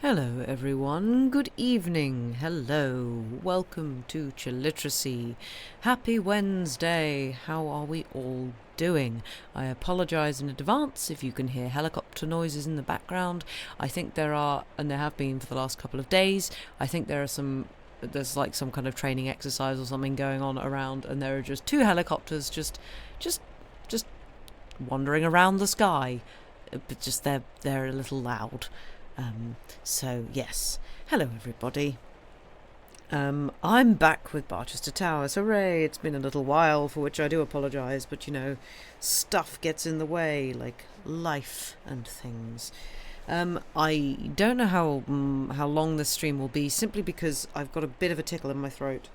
Hello everyone, good evening, hello, welcome to Chilliteracy. Happy Wednesday, how are we all doing? I apologise in advance if you can hear helicopter noises in the background. I think there are, and there have been for the last couple of days, I think there's like some kind of training exercise or something going on around, and there are just two helicopters just wandering around the sky, but just they're a little loud. So yes, hello everybody. I'm back with Barchester Towers. Hooray! It's been a little while, for which I do apologise, but stuff gets in the way, like life and things. I don't know how long this stream will be, simply because I've got a bit of a tickle in my throat,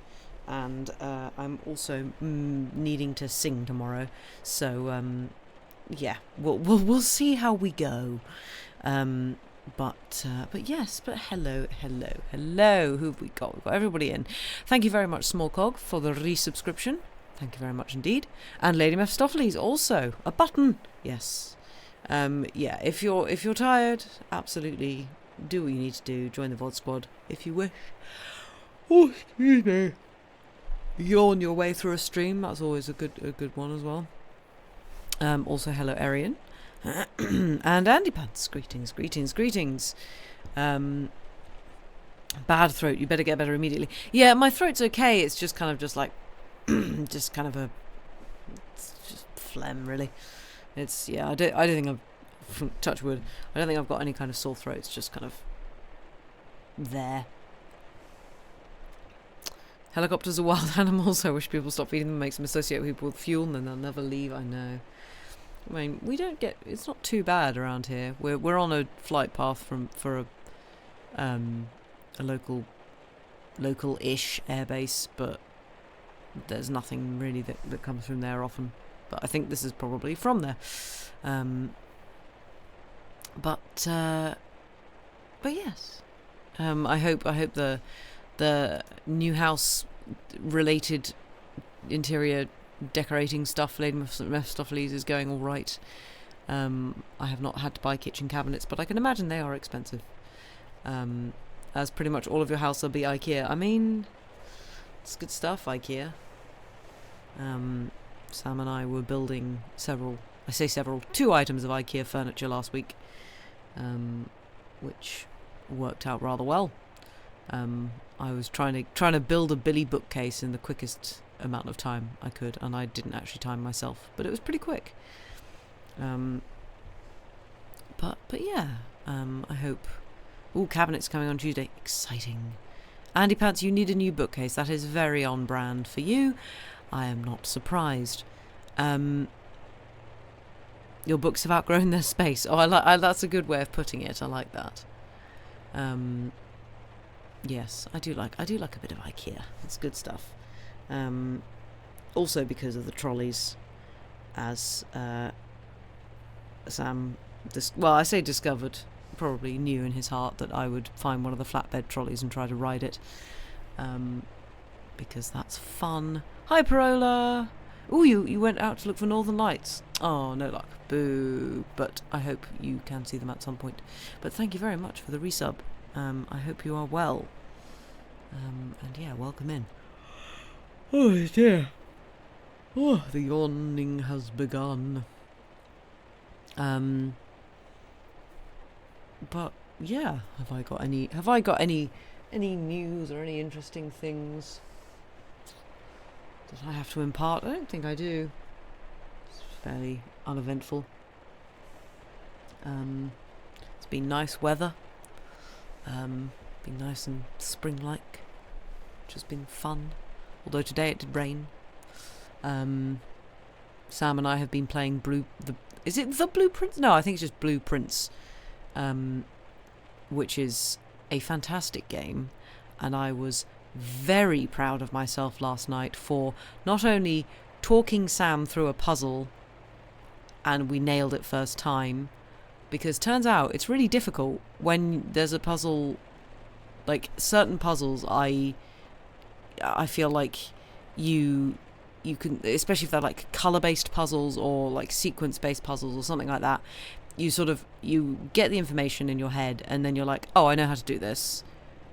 and I'm also needing to sing tomorrow. So yeah, we'll see how we go. But hello. Who have we got? We've got everybody in. Thank you very much, Smallcog, for the resubscription. Thank you very much indeed. And Lady Mephistopheles also a button. Yes. Yeah. If you're tired, absolutely do what you need to do. Join the VOD squad if you wish. Oh, excuse me. Yawn your way through a stream. That's always a good one as well. Also, hello, Arian. And Andy Pants, greetings. Bad throat, you better get better immediately. Yeah, my throat's okay, it's just kind of just just phlegm, really. It's, yeah, I don't think I've, touch wood, I don't think I've got any kind of sore throat, it's just kind of there. Helicopters are wild animals, I wish people stop feeding them, makes them associate people with fuel and then they'll never leave, I know. I mean, it's not too bad around here. We're on a flight path for a local-ish airbase, but there's nothing really that comes from there often. But I think this is probably from there. But yes. I hope the new house related interior decorating stuff, Lady Mephistopheles, is going all right. I have not had to buy kitchen cabinets, but I can imagine they are expensive. As pretty much all of your house will be IKEA. I mean, it's good stuff, IKEA. Sam and I were building two items of IKEA furniture last week, which worked out rather well. I was trying to build a Billy bookcase in the quickest amount of time I could, and I didn't actually time myself, but it was pretty quick. But yeah, I hope. Cabinets coming on Tuesday, exciting. Andy Pants, you need a new bookcase. That is very on brand for you. I am not surprised. Your books have outgrown their space. That's a good way of putting it. I like that. Yes, I do like a bit of IKEA. It's good stuff. Also because of the trolleys, as Sam, I say discovered, probably knew in his heart that I would find one of the flatbed trolleys and try to ride it, because that's fun. Hi, Parola! Ooh, you went out to look for Northern Lights. Oh, no luck. Boo. But I hope you can see them at some point. But thank you very much for the resub. I hope you are well. And yeah, welcome in. Oh dear. Oh, the yawning has begun. But yeah, have I got any news or any interesting things that I have to impart? I don't think I do. It's fairly uneventful. It's been nice weather. Been nice and spring-like, which has been fun. Although today it did rain. Sam and I have been playing is it the Blueprints? No, I think it's just Blueprints, which is a fantastic game, and I was very proud of myself last night for not only talking Sam through a puzzle, and we nailed it first time, because turns out it's really difficult when there's a puzzle, like certain puzzles I feel like you can, especially if they're like color-based puzzles or like sequence-based puzzles or something like that, you get the information in your head, and then you're like, oh, I know how to do this,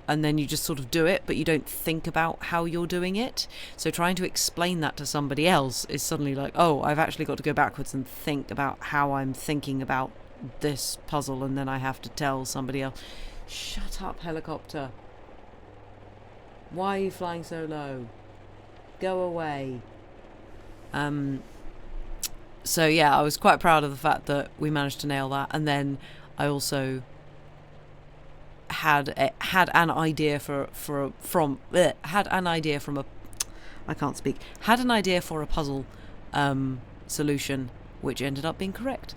and then you just sort of do it, but you don't think about how you're doing it. So trying to explain that to somebody else is suddenly like, oh, I've actually got to go backwards and think about how I'm thinking about this puzzle, and then I have to tell somebody else. Shut up, helicopter. Why are you flying so low? Go away. So yeah, I was quite proud of the fact that we managed to nail that, and then I also had an idea for a puzzle solution, which ended up being correct.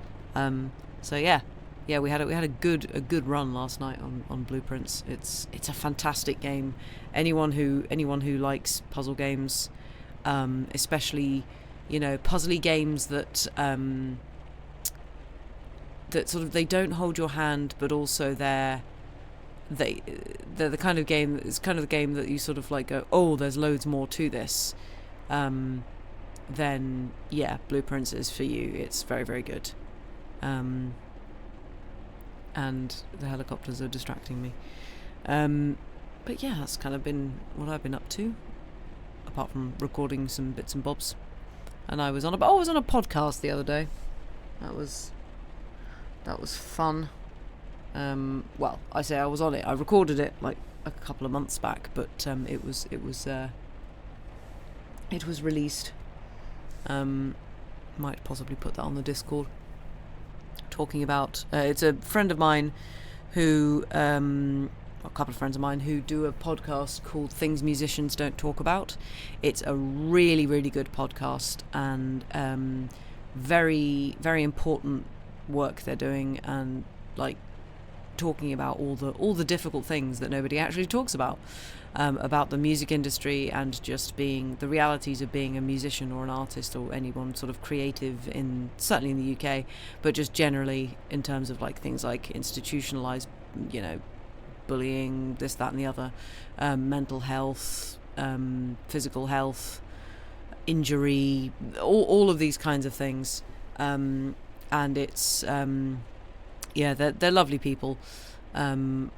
So yeah, we had a good run last night on Blueprints. It's a fantastic game. Anyone who likes puzzle games, especially puzzly games that that sort of, they don't hold your hand, but also they're the kind of game that is kind of the game that you sort of like go, oh, there's loads more to this. Then yeah, Blueprints is for you. It's very, very good. And the helicopters are distracting me. But yeah, that's kind of been what I've been up to, apart from recording some bits and bobs. And I was on a podcast the other day. That was fun. Well, I say I was on it. I recorded it like a couple of months back, but it was released. Might possibly put that on the Discord. Talking about it's a friend of mine who a couple of friends of mine who do a podcast called Things Musicians Don't Talk About. It's a really, really good podcast, and very, very important work they're doing, and like talking about all the difficult things that nobody actually talks about the music industry, and just being the realities of being a musician or an artist or anyone sort of creative, certainly in the UK, but just generally in terms of like things like institutionalized, bullying, this, that and the other, mental health, physical health, injury, all of these kinds of things, and it's they're lovely people, and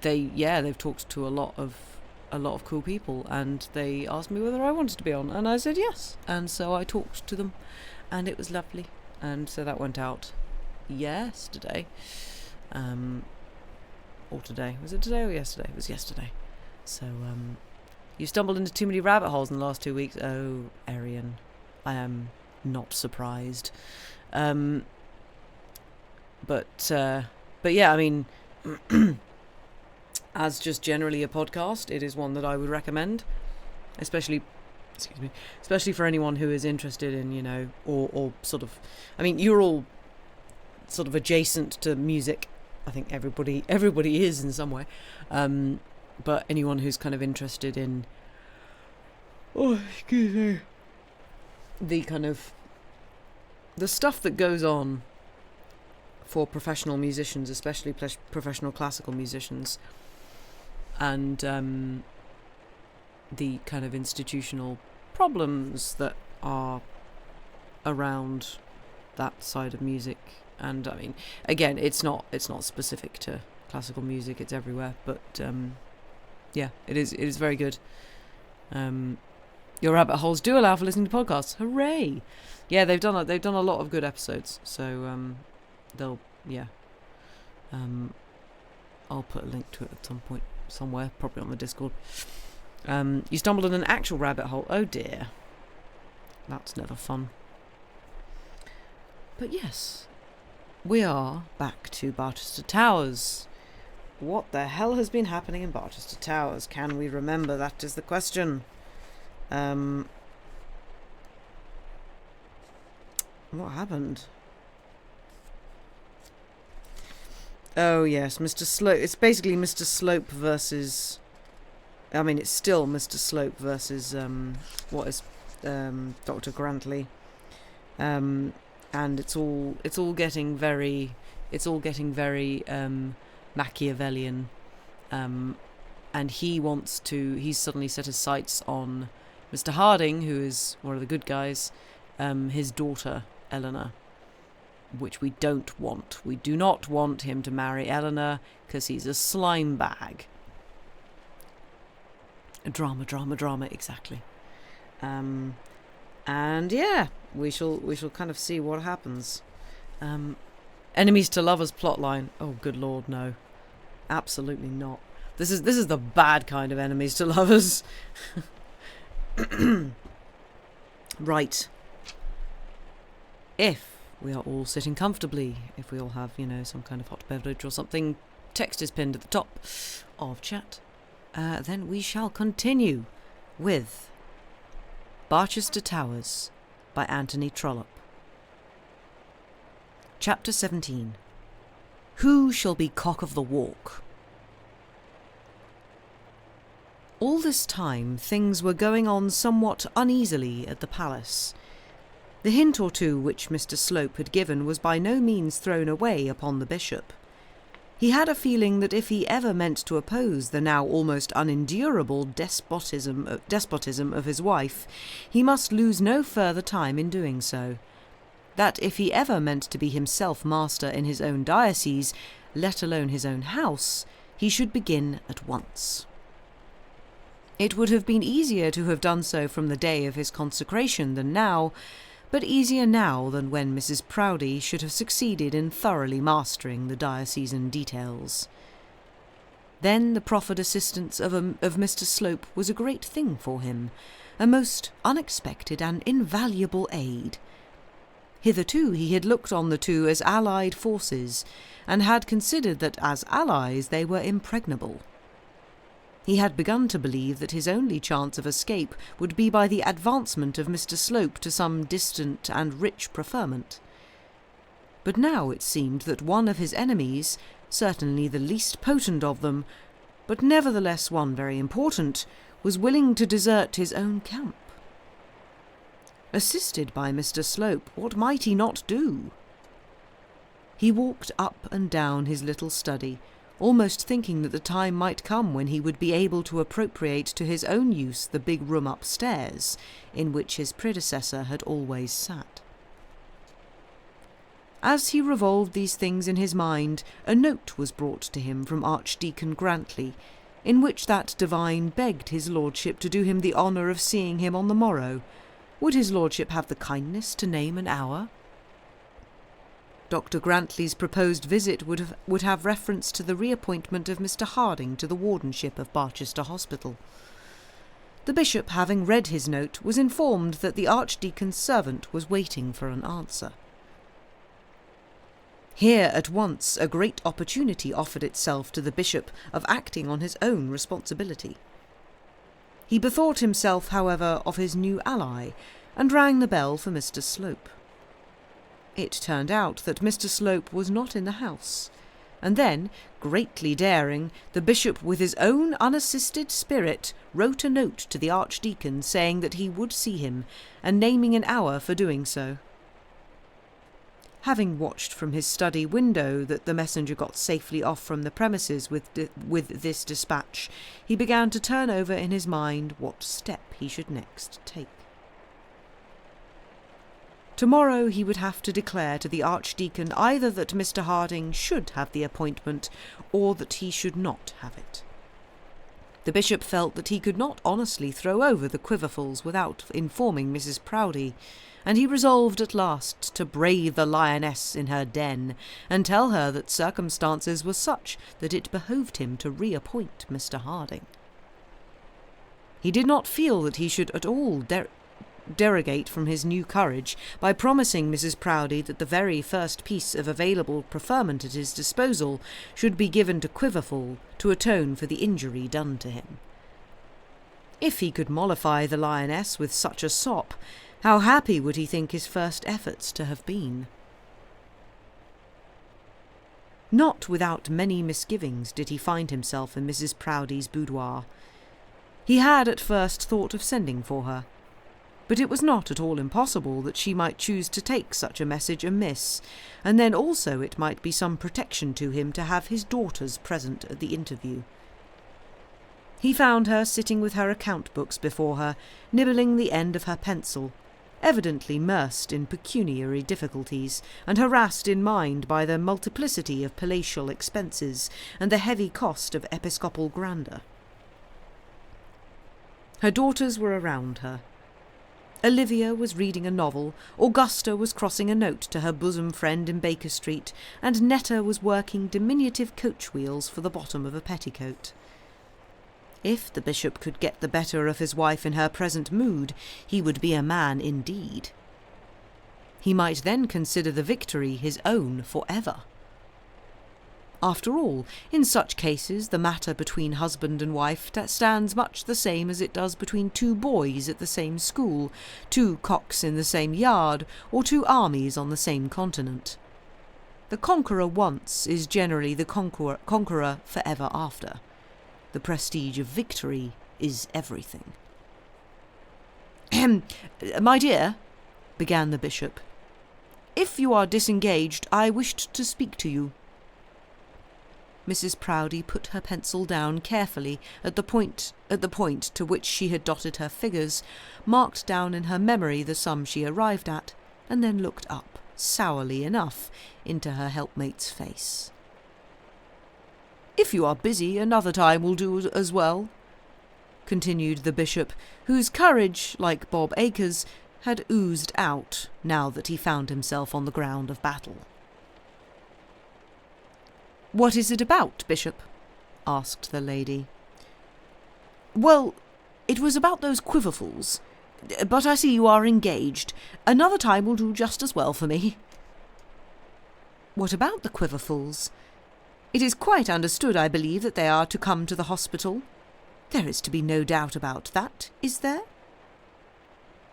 they've talked to a lot of cool people, and they asked me whether I wanted to be on, and I said yes, and so I talked to them, and it was lovely, and so that went out yesterday, or today. Was it today or yesterday? It was yesterday. So you stumbled into too many rabbit holes in the last 2 weeks. Oh, Arian, I am not surprised. But yeah, I mean, as just generally a podcast, it is one that I would recommend, especially for anyone who is interested in, or sort of, I mean, you're all sort of adjacent to music. I think everybody is in some way, but anyone who's kind of interested in, the kind of the stuff that goes on for professional musicians, especially professional classical musicians, and the kind of institutional problems that are around that side of music. And I mean, again, it's not specific to classical music; it's everywhere. But yeah, it is very good. Your rabbit holes do allow for listening to podcasts. Hooray! Yeah, they've done a lot of good episodes. So I'll put a link to it at some point somewhere, probably on the Discord. You stumbled in an actual rabbit hole. Oh dear, that's never fun. But yes. We are back to Barchester Towers. What the hell has been happening in Barchester Towers? Can we remember? That is the question. What happened? Oh yes, Mr. Slope. It's basically Mr. Slope versus... I mean, it's still Mr. Slope versus Dr. Grantley. And it's all getting very Machiavellian, and he's suddenly set his sights on Mr. Harding, who is one of the good guys, his daughter Eleanor, which we don't want. We do not want him to marry Eleanor, because he's a slime bag. Drama, exactly. And yeah, we shall kind of see what happens. Enemies to lovers plotline. Oh, good lord, no. Absolutely not. This is the bad kind of enemies to lovers. Right. If we are all sitting comfortably, if we all have, some kind of hot beverage or something, text is pinned at the top of chat, then we shall continue with Barchester Towers by Anthony Trollope. Chapter 17. Who shall be cock of the walk? All this time things were going on somewhat uneasily at the palace. The hint or two which Mr. Slope had given was by no means thrown away upon the bishop. He had a feeling that if he ever meant to oppose the now almost unendurable despotism of his wife, he must lose no further time in doing so. That if he ever meant to be himself master in his own diocese, let alone his own house, he should begin at once. It would have been easier to have done so from the day of his consecration than now, but easier now than when Mrs. Proudie should have succeeded in thoroughly mastering the diocesan details. Then the proffered assistance of Mr. Slope was a great thing for him, a most unexpected and invaluable aid. Hitherto he had looked on the two as allied forces, and had considered that as allies they were impregnable. He had begun to believe that his only chance of escape would be by the advancement of Mr. Slope to some distant and rich preferment. But now it seemed that one of his enemies, certainly the least potent of them, but nevertheless one very important, was willing to desert his own camp. Assisted by Mr. Slope, what might he not do? He walked up and down his little study, almost thinking that the time might come when he would be able to appropriate to his own use the big room upstairs, in which his predecessor had always sat. As he revolved these things in his mind, a note was brought to him from Archdeacon Grantley, in which that divine begged his lordship to do him the honour of seeing him on the morrow. Would his lordship have the kindness to name an hour? Dr. Grantley's proposed visit would have reference to the reappointment of Mr. Harding to the wardenship of Barchester Hospital. The bishop, having read his note, was informed that the archdeacon's servant was waiting for an answer. Here at once a great opportunity offered itself to the bishop of acting on his own responsibility. He bethought himself, however, of his new ally, and rang the bell for Mr. Slope. It turned out that Mr. Slope was not in the house, and then, greatly daring, the bishop with his own unassisted spirit wrote a note to the archdeacon saying that he would see him, and naming an hour for doing so. Having watched from his study window that the messenger got safely off from the premises with this dispatch, he began to turn over in his mind what step he should next take. Tomorrow he would have to declare to the archdeacon either that Mr. Harding should have the appointment, or that he should not have it. The bishop felt that he could not honestly throw over the Quiverfuls without informing Mrs. Proudie, and he resolved at last to brave the lioness in her den, and tell her that circumstances were such that it behoved him to reappoint Mr. Harding. He did not feel that he should at all derogate from his new courage by promising Mrs. Proudie that the very first piece of available preferment at his disposal should be given to Quiverful to atone for the injury done to him. If he could mollify the lioness with such a sop, how happy would he think his first efforts to have been? Not without many misgivings did he find himself in Mrs. Proudie's boudoir. He had at first thought of sending for her, but it was not at all impossible that she might choose to take such a message amiss, and then also it might be some protection to him to have his daughters present at the interview. He found her sitting with her account books before her, nibbling the end of her pencil, evidently mersed in pecuniary difficulties, and harassed in mind by the multiplicity of palatial expenses and the heavy cost of episcopal grandeur. Her daughters were around her. Olivia was reading a novel, Augusta was crossing a note to her bosom friend in Baker Street, and Netta was working diminutive coach wheels for the bottom of a petticoat. If the bishop could get the better of his wife in her present mood, he would be a man indeed. He might then consider the victory his own for ever. After all, in such cases the matter between husband and wife stands much the same as it does between two boys at the same school, two cocks in the same yard, or two armies on the same continent. The conqueror once is generally the conqueror forever after. The prestige of victory is everything. "My dear," began the bishop, "if you are disengaged, I wished to speak to you." Mrs. Proudie put her pencil down carefully at the point to which she had dotted her figures, marked down in her memory the sum she arrived at, and then looked up, sourly enough, into her helpmate's face. "If you are busy, another time will do as well," continued the bishop, whose courage, like Bob Acres, had oozed out now that he found himself on the ground of battle. "What is it about, Bishop?" asked the lady. "Well, it was about those Quiverfuls. But I see you are engaged. Another time will do just as well for me." "What about the Quiverfuls? It is quite understood, I believe, that they are to come to the hospital. There is to be no doubt about that, is there?"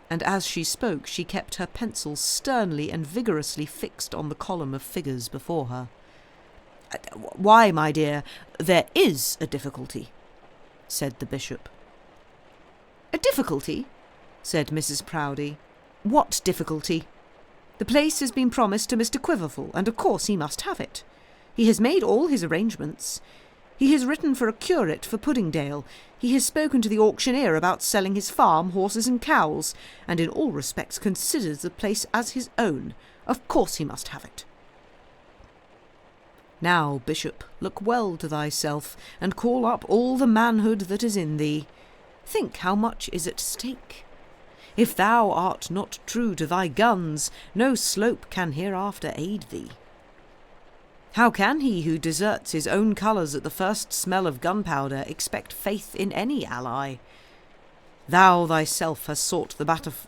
And as she spoke, she kept her pencil sternly and vigorously fixed on the column of figures before her. "Why, my dear, there is a difficulty," said the bishop. "A difficulty?" said Mrs. Proudie. "What difficulty? The place has been promised to Mr. Quiverful, and of course he must have it. He has made all his arrangements. He has written for a curate for Puddingdale. He has spoken to the auctioneer about selling his farm, horses and cows, and in all respects considers the place as his own. Of course he must have it. Now, bishop, look well to thyself, and call up all the manhood that is in thee. Think how much is at stake. If thou art not true to thy guns, no slope can hereafter aid thee. How can he who deserts his own colours at the first smell of gunpowder expect faith in any ally? Thou thyself hast sought the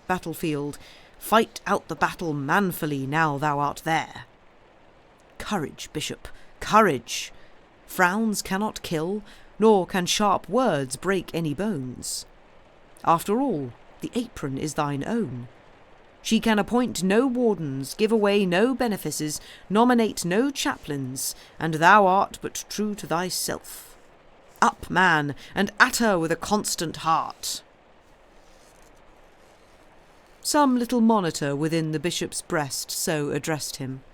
battlefield. Fight out the battle manfully now thou art there. Courage, bishop, courage! Frowns cannot kill, nor can sharp words break any bones. After all, the apron is thine own. She can appoint no wardens, give away no benefices, nominate no chaplains, and thou art but true to thyself. Up, man, and at her with a constant heart." Some little monitor within the bishop's breast so addressed him.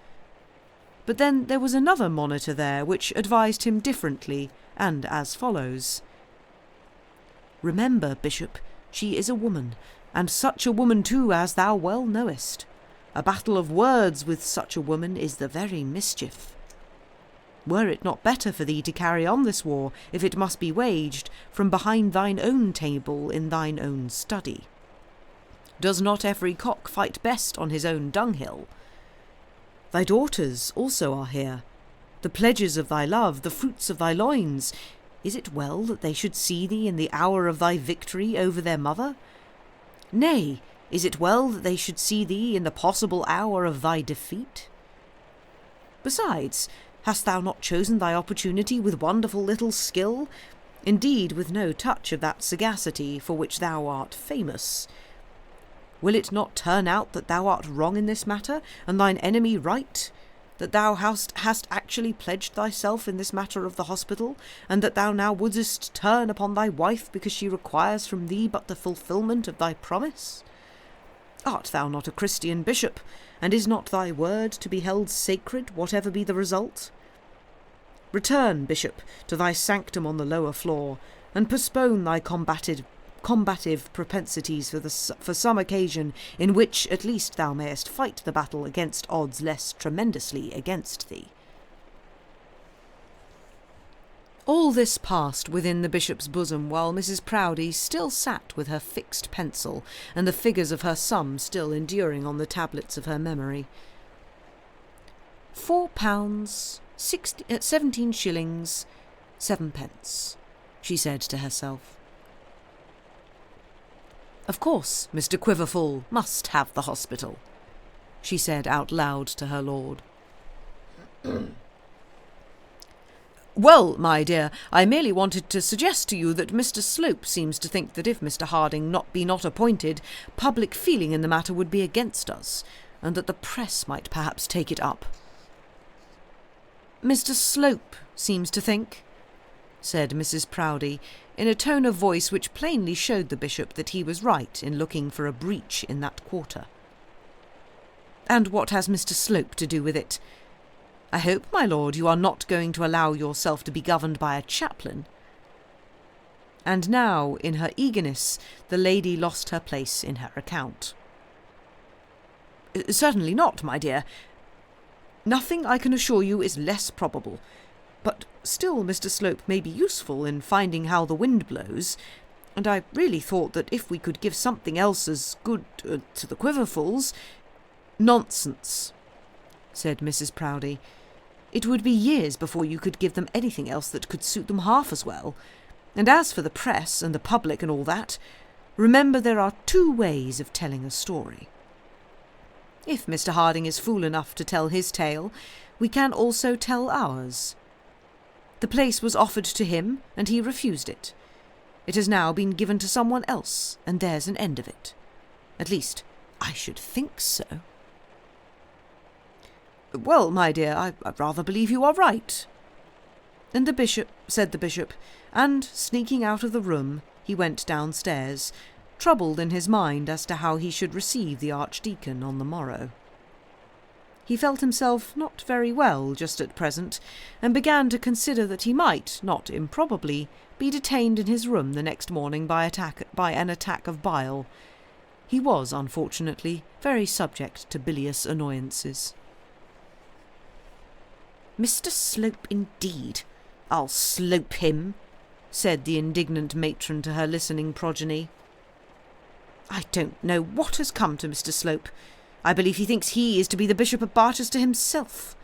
But then there was another monitor there which advised him differently, and as follows. "Remember, bishop, she is a woman, and such a woman too, as thou well knowest. A battle of words with such a woman is the very mischief. Were it not better for thee to carry on this war, if it must be waged, from behind thine own table in thine own study? Does not every cock fight best on his own dunghill? Thy daughters also are here, the pledges of thy love, the fruits of thy loins. Is it well that they should see thee in the hour of thy victory over their mother? Nay, is it well that they should see thee in the possible hour of thy defeat? Besides, hast thou not chosen thy opportunity with wonderful little skill? Indeed, with no touch of that sagacity for which thou art famous. Will it not turn out that thou art wrong in this matter, and thine enemy right? That thou hast actually pledged thyself in this matter of the hospital, and that thou now wouldst turn upon thy wife because she requires from thee but the fulfilment of thy promise? Art thou not a Christian bishop, and is not thy word to be held sacred, whatever be the result? Return, bishop, to thy sanctum on the lower floor, and postpone thy combative combative propensities for some occasion in which at least thou mayest fight the battle against odds less tremendously against thee. All this passed within the bishop's bosom while Mrs. Proudie still sat with her fixed pencil and the figures of her sum still enduring on the tablets of her memory. £4, 17 shillings, 7 pence, she said to herself. Of course, Mr. Quiverful must have the hospital, she said out loud to her lord. Well, my dear, I merely wanted to suggest to you that Mr. Slope seems to think that if Mr. Harding be not appointed, public feeling in the matter would be against us, and that the press might perhaps take it up. Mr. Slope seems to think, said Mrs. Proudie, in a tone of voice which plainly showed the bishop that he was right in looking for a breach in that quarter. And what has Mr. Slope to do with it? I hope, my lord, you are not going to allow yourself to be governed by a chaplain. And now, in her eagerness, the lady lost her place in her account. Certainly not, my dear. Nothing, I can assure you, is less probable. But still Mr. Slope may be useful in finding how the wind blows, and I really thought that if we could give something else as good to the Quiverfuls— Nonsense, said Mrs. Proudie. It would be years before you could give them anything else that could suit them half as well. And as for the press and the public and all that, remember there are 2 ways of telling a story. If Mr. Harding is fool enough to tell his tale, we can also tell ours. The place was offered to him, and he refused it. It has now been given to someone else, and there's an end of it. At least, I should think so. Well, my dear, I rather believe you are right. And the bishop, said the bishop, and, sneaking out of the room, he went downstairs, troubled in his mind as to how he should receive the archdeacon on the morrow. He felt himself not very well just at present, and began to consider that he might, not improbably, be detained in his room the next morning by an attack of bile. He was, unfortunately, very subject to bilious annoyances. Mr. Slope, indeed. I'll slope him, said the indignant matron to her listening progeny. I don't know what has come to Mr. Slope. I believe he thinks he is to be the Bishop of Barchester himself,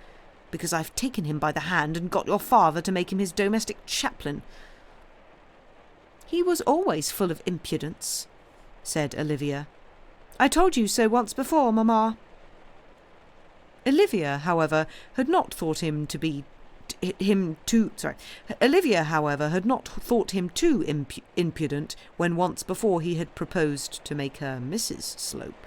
because I've taken him by the hand and got your father to make him his domestic chaplain. He was always full of impudence, said Olivia. I told you so once before, mamma. Olivia, however, had not thought him too impudent when once before he had proposed to make her Mrs. Slope.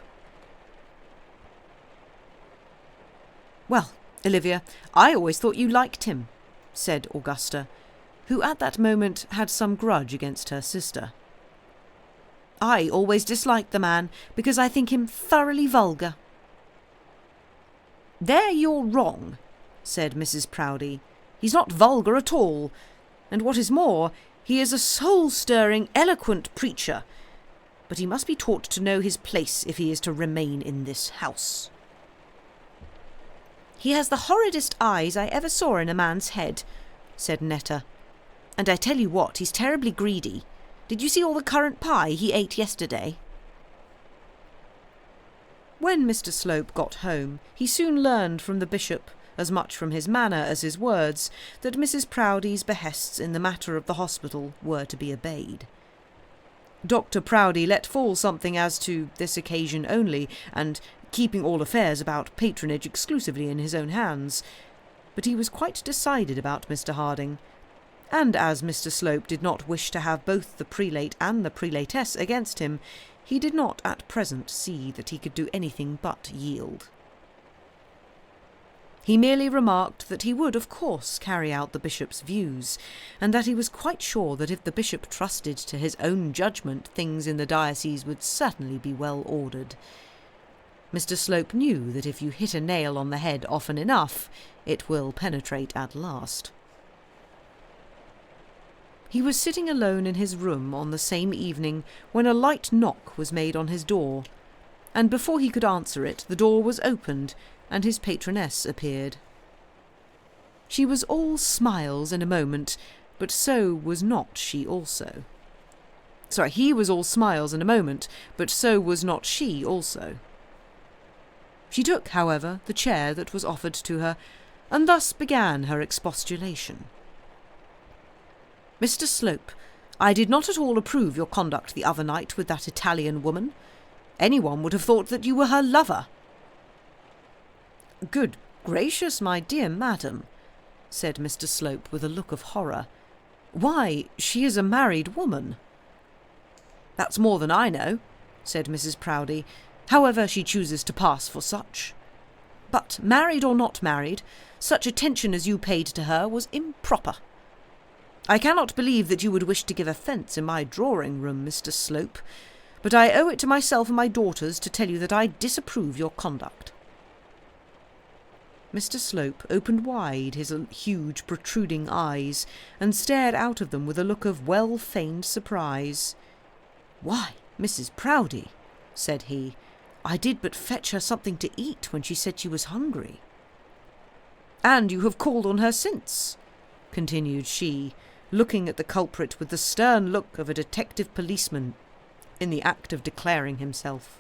Well, Olivia, I always thought you liked him, said Augusta, who at that moment had some grudge against her sister. I always disliked the man because I think him thoroughly vulgar. There you're wrong, said Mrs. Proudie. He's not vulgar at all, and what is more, he is a soul-stirring, eloquent preacher, but he must be taught to know his place if he is to remain in this house. He has the horridest eyes I ever saw in a man's head, said Netta, and I tell you what, he's terribly greedy. Did you see all the currant pie he ate yesterday? When Mr. Slope got home, he soon learned from the bishop, as much from his manner as his words, that Mrs. Proudie's behests in the matter of the hospital were to be obeyed. Dr. Proudie let fall something as to this occasion only, and keeping all affairs about patronage exclusively in his own hands, but he was quite decided about Mr. Harding, and as Mr. Slope did not wish to have both the prelate and the prelatess against him, he did not at present see that he could do anything but yield. He merely remarked that he would, of course, carry out the bishop's views, and that he was quite sure that if the bishop trusted to his own judgment, things in the diocese would certainly be well ordered. Mr. Slope knew that if you hit a nail on the head often enough, it will penetrate at last. He was sitting alone in his room on the same evening when a light knock was made on his door, and before he could answer it, the door was opened and his patroness appeared. She was all smiles in a moment, but so was not she also. He was all smiles in a moment, but so was not she also. She took, however, the chair that was offered to her, and thus began her expostulation. "Mr. Slope, I did not at all approve your conduct the other night with that Italian woman. Anyone would have thought that you were her lover." "Good gracious, my dear madam," said Mr. Slope with a look of horror. "Why, she is a married woman." "That's more than I know," said Mrs. Proudie, "however she chooses to pass for such. But, married or not married, such attention as you paid to her was improper. I cannot believe that you would wish to give offence in my drawing-room, Mr. Slope, but I owe it to myself and my daughters to tell you that I disapprove your conduct." Mr. Slope opened wide his huge protruding eyes and stared out of them with a look of well-feigned surprise. "Why, Mrs. Proudie," said he, "I did but fetch her something to eat when she said she was hungry." "And you have called on her since," continued she, looking at the culprit with the stern look of a detective policeman in the act of declaring himself.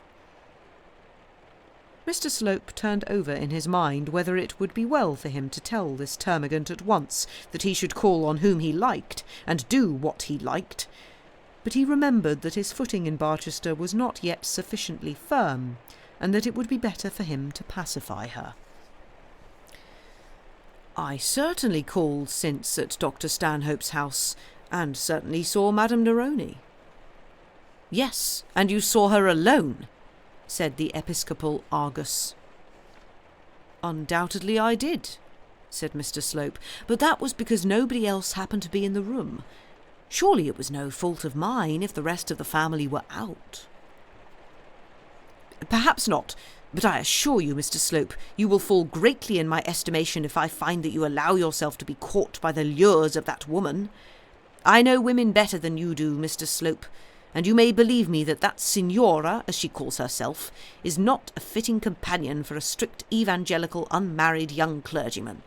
Mr. Slope turned over in his mind whether it would be well for him to tell this termagant at once that he should call on whom he liked and do what he liked, but he remembered that his footing in Barchester was not yet sufficiently firm, and that it would be better for him to pacify her. "I certainly called since at Dr. Stanhope's house, and certainly saw Madame Neroni." "Yes, and you saw her alone," said the episcopal Argus. "Undoubtedly I did," said Mr. Slope, "but that was because nobody else happened to be in the room. Surely it was no fault of mine if the rest of the family were out." "Perhaps not, but I assure you, Mr. Slope, you will fall greatly in my estimation if I find that you allow yourself to be caught by the lures of that woman. I know women better than you do, Mr. Slope, and you may believe me that that signora, as she calls herself, is not a fitting companion for a strict evangelical unmarried young clergyman."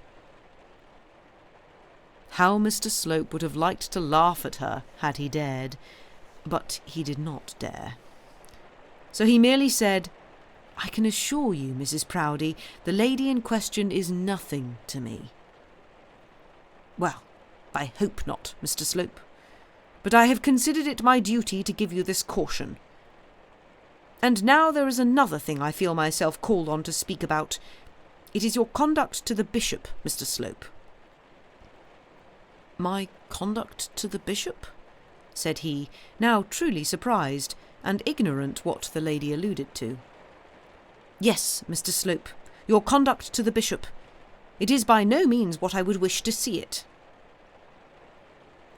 How Mr. Slope would have liked to laugh at her had he dared, but he did not dare. So he merely said, "I can assure you, Mrs. Proudie, the lady in question is nothing to me." "Well, I hope not, Mr. Slope, but I have considered it my duty to give you this caution. And now there is another thing I feel myself called on to speak about. It is your conduct to the bishop, Mr. Slope." "My conduct to the bishop?" said he, now truly surprised, and ignorant what the lady alluded to. "Yes, Mr. Slope, your conduct to the bishop. It is by no means what I would wish to see it."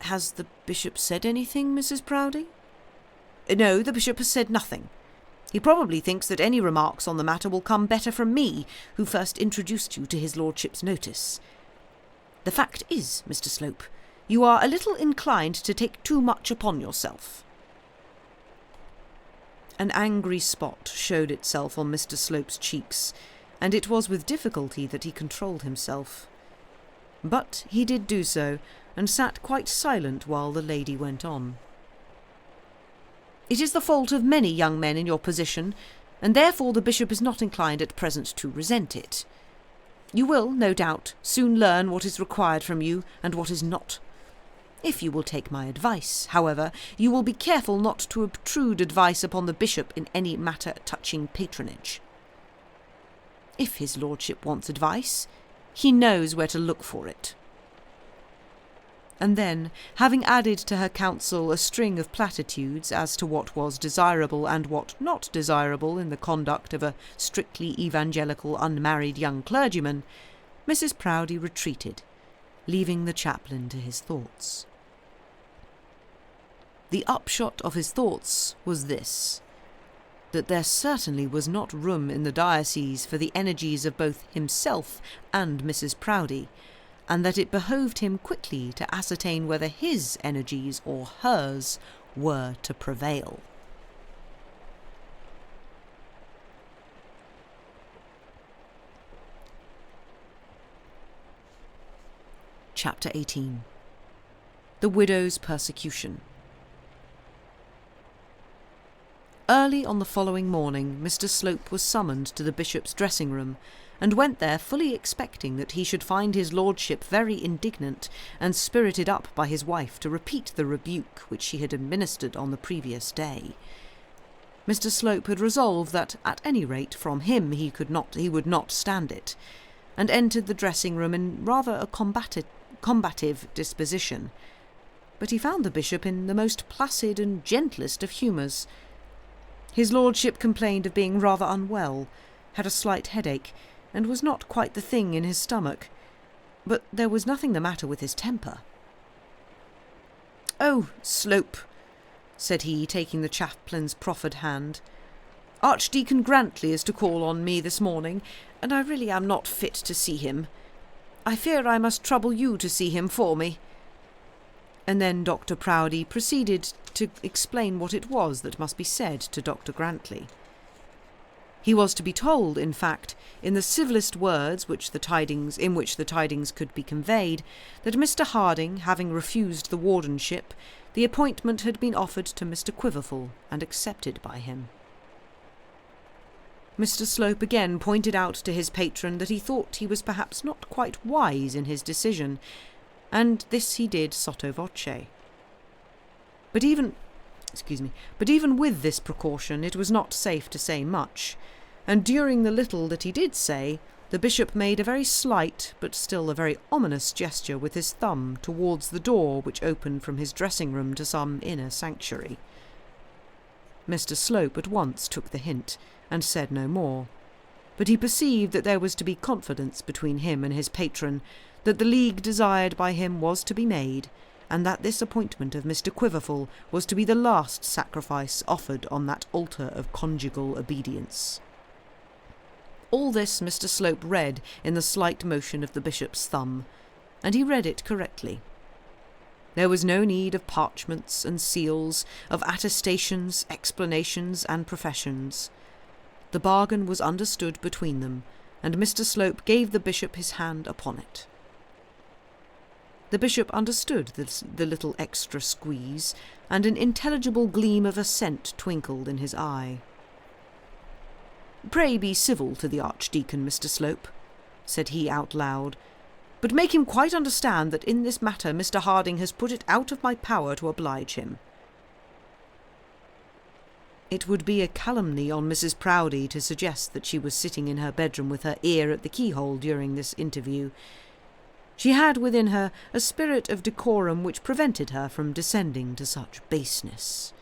"Has the bishop said anything, Mrs. Proudie?" "No, the bishop has said nothing. He probably thinks that any remarks on the matter will come better from me, who first introduced you to his lordship's notice. The fact is, Mr. Slope, you are a little inclined to take too much upon yourself." An angry spot showed itself on Mr. Slope's cheeks, and it was with difficulty that he controlled himself. But he did do so, and sat quite silent while the lady went on. "It is the fault of many young men in your position, and therefore the bishop is not inclined at present to resent it. You will, no doubt, soon learn what is required from you and what is not. If you will take my advice, however, you will be careful not to obtrude advice upon the bishop in any matter touching patronage. If his lordship wants advice, he knows where to look for it." And then, having added to her counsel a string of platitudes as to what was desirable and what not desirable in the conduct of a strictly evangelical unmarried young clergyman, Mrs. Proudie retreated, leaving the chaplain to his thoughts. The upshot of his thoughts was this, that there certainly was not room in the diocese for the energies of both himself and Mrs. Proudie, and that it behoved him quickly to ascertain whether his energies or hers were to prevail. Chapter 18. The Widow's Persecution. Early on the following morning, Mr. Slope was summoned to the bishop's dressing-room, and went there fully expecting that he should find his lordship very indignant and spirited up by his wife to repeat the rebuke which she had administered on the previous day. Mr. Slope had resolved that, at any rate, from him he would not stand it, and entered the dressing-room in rather a combative disposition. But he found the bishop in the most placid and gentlest of humours. His lordship complained of being rather unwell, had a slight headache, and was not quite the thing in his stomach, but there was nothing the matter with his temper. "Oh, Slope," said he, taking the chaplain's proffered hand, "Archdeacon Grantley is to call on me this morning, and I really am not fit to see him. I fear I must trouble you to see him for me." And then Dr. Proudie proceeded to explain what it was that must be said to Dr. Grantley. He was to be told, in fact, in the civilest words in which the tidings could be conveyed, that Mr. Harding, having refused the wardenship, the appointment had been offered to Mr. Quiverful and accepted by him. Mr. Slope again pointed out to his patron that he thought he was perhaps not quite wise in his decision, and this he did sotto voce. But even with this precaution it was not safe to say much, and during the little that he did say, the bishop made a very slight but still a very ominous gesture with his thumb towards the door which opened from his dressing-room to some inner sanctuary. Mr. Slope at once took the hint, and said no more, but he perceived that there was to be confidence between him and his patron, that the league desired by him was to be made, and that this appointment of Mr. Quiverful was to be the last sacrifice offered on that altar of conjugal obedience. All this Mr. Slope read in the slight motion of the bishop's thumb, and he read it correctly. There was no need of parchments and seals, of attestations, explanations, and professions. The bargain was understood between them, and Mr. Slope gave the bishop his hand upon it. The bishop understood the little extra squeeze, and an intelligible gleam of assent twinkled in his eye. "Pray be civil to the Archdeacon, Mr. Slope," said he out loud, "but make him quite understand that in this matter Mr. Harding has put it out of my power to oblige him." It would be a calumny on Mrs. Proudie to suggest that she was sitting in her bedroom with her ear at the keyhole during this interview. She had within her a spirit of decorum which prevented her from descending to such baseness.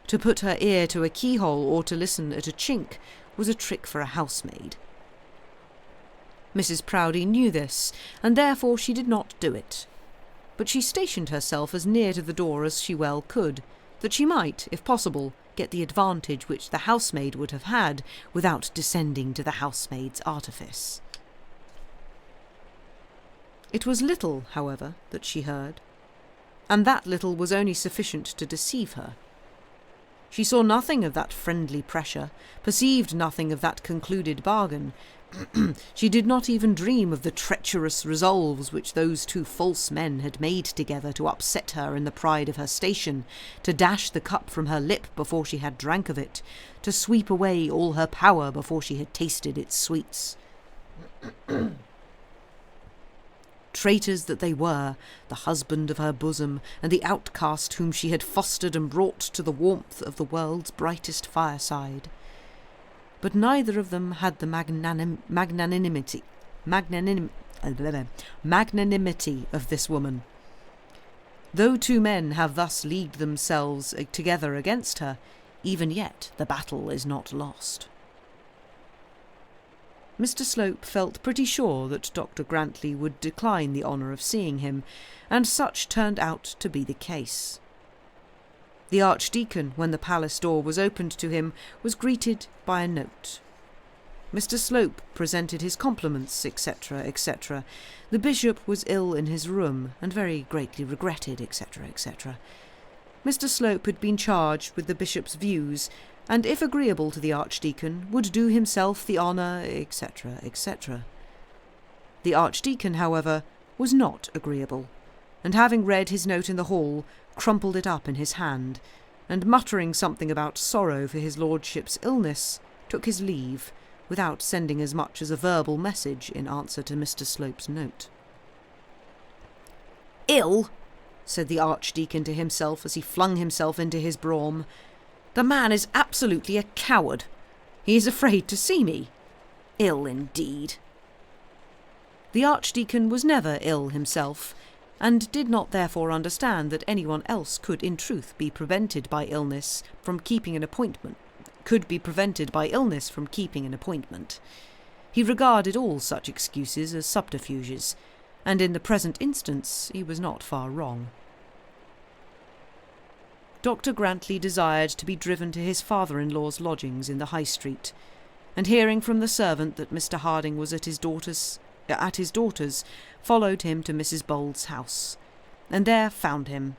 To put her ear to a keyhole or to listen at a chink was a trick for a housemaid. Mrs. Proudie knew this, and therefore she did not do it, but she stationed herself as near to the door as she well could, that she might, if possible, get the advantage which the housemaid would have had without descending to the housemaid's artifice. It was little, however, that she heard, and that little was only sufficient to deceive her. She saw nothing of that friendly pressure, perceived nothing of that concluded bargain. She did not even dream of the treacherous resolves which those two false men had made together to upset her in the pride of her station, to dash the cup from her lip before she had drank of it, to sweep away all her power before she had tasted its sweets. Traitors that they were, the husband of her bosom, and the outcast whom she had fostered and brought to the warmth of the world's brightest fireside. But neither of them had the magnanimity of this woman. Though two men have thus leagued themselves together against her, even yet the battle is not lost. Mr. Slope felt pretty sure that Dr. Grantley would decline the honour of seeing him, and such turned out to be the case. The Archdeacon, when the palace door was opened to him, was greeted by a note. Mr. Slope presented his compliments, etc., etc. The bishop was ill in his room, and very greatly regretted, etc., etc. Mr. Slope had been charged with the bishop's views, and if agreeable to the archdeacon, would do himself the honour, etc., etc. The archdeacon, however, was not agreeable, and having read his note in the hall, crumpled it up in his hand, and muttering something about sorrow for his lordship's illness, took his leave, without sending as much as a verbal message in answer to Mr. Slope's note. "Ill?" said the archdeacon to himself as he flung himself into his brougham. "The man is absolutely a coward. He is afraid to see me. Ill indeed." The archdeacon was never ill himself, and did not therefore understand that anyone else could in truth be prevented by illness from keeping an appointment. He regarded all such excuses as subterfuges, and in the present instance he was not far wrong. Dr. Grantley desired to be driven to his father-in-law's lodgings in the High Street, and hearing from the servant that Mr. Harding was at his daughter's, followed him to Mrs. Bowld's house, and there found him.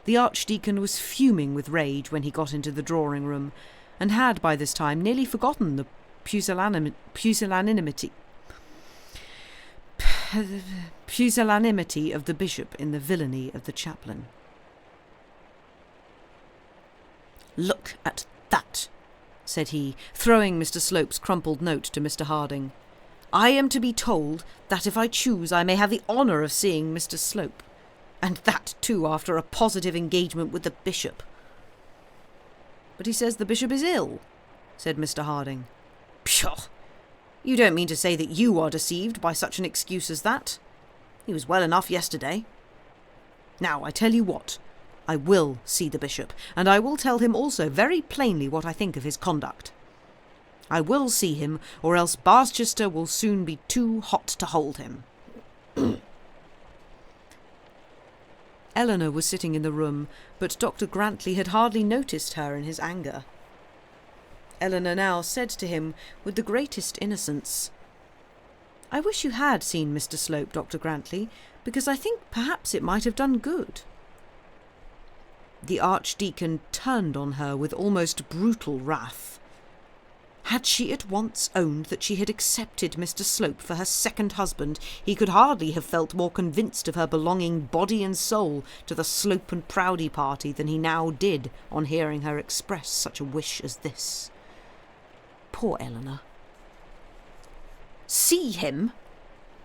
The archdeacon was fuming with rage when he got into the drawing-room, and had by this time nearly forgotten the pusillanimity of the bishop in the villainy of the chaplain. "Look at that," said he, throwing Mr. Slope's crumpled note to Mr. Harding. "I am to be told that if I choose I may have the honour of seeing Mr. Slope, and that too after a positive engagement with the bishop." "But he says the bishop is ill," said Mr. Harding. "Pshaw! You don't mean to say that you are deceived by such an excuse as that? He was well enough yesterday. Now, I tell you what, I will see the bishop, and I will tell him also very plainly what I think of his conduct. I will see him, or else Barchester will soon be too hot to hold him." Eleanor was sitting in the room, but Dr. Grantley had hardly noticed her in his anger. Eleanor now said to him with the greatest innocence, "I wish you had seen Mr. Slope, Dr. Grantley, because I think perhaps it might have done good." The archdeacon turned on her with almost brutal wrath. Had she at once owned that she had accepted Mr. Slope for her second husband, he could hardly have felt more convinced of her belonging body and soul to the Slope and Proudie party than he now did on hearing her express such a wish as this. Poor Eleanor. "See him?"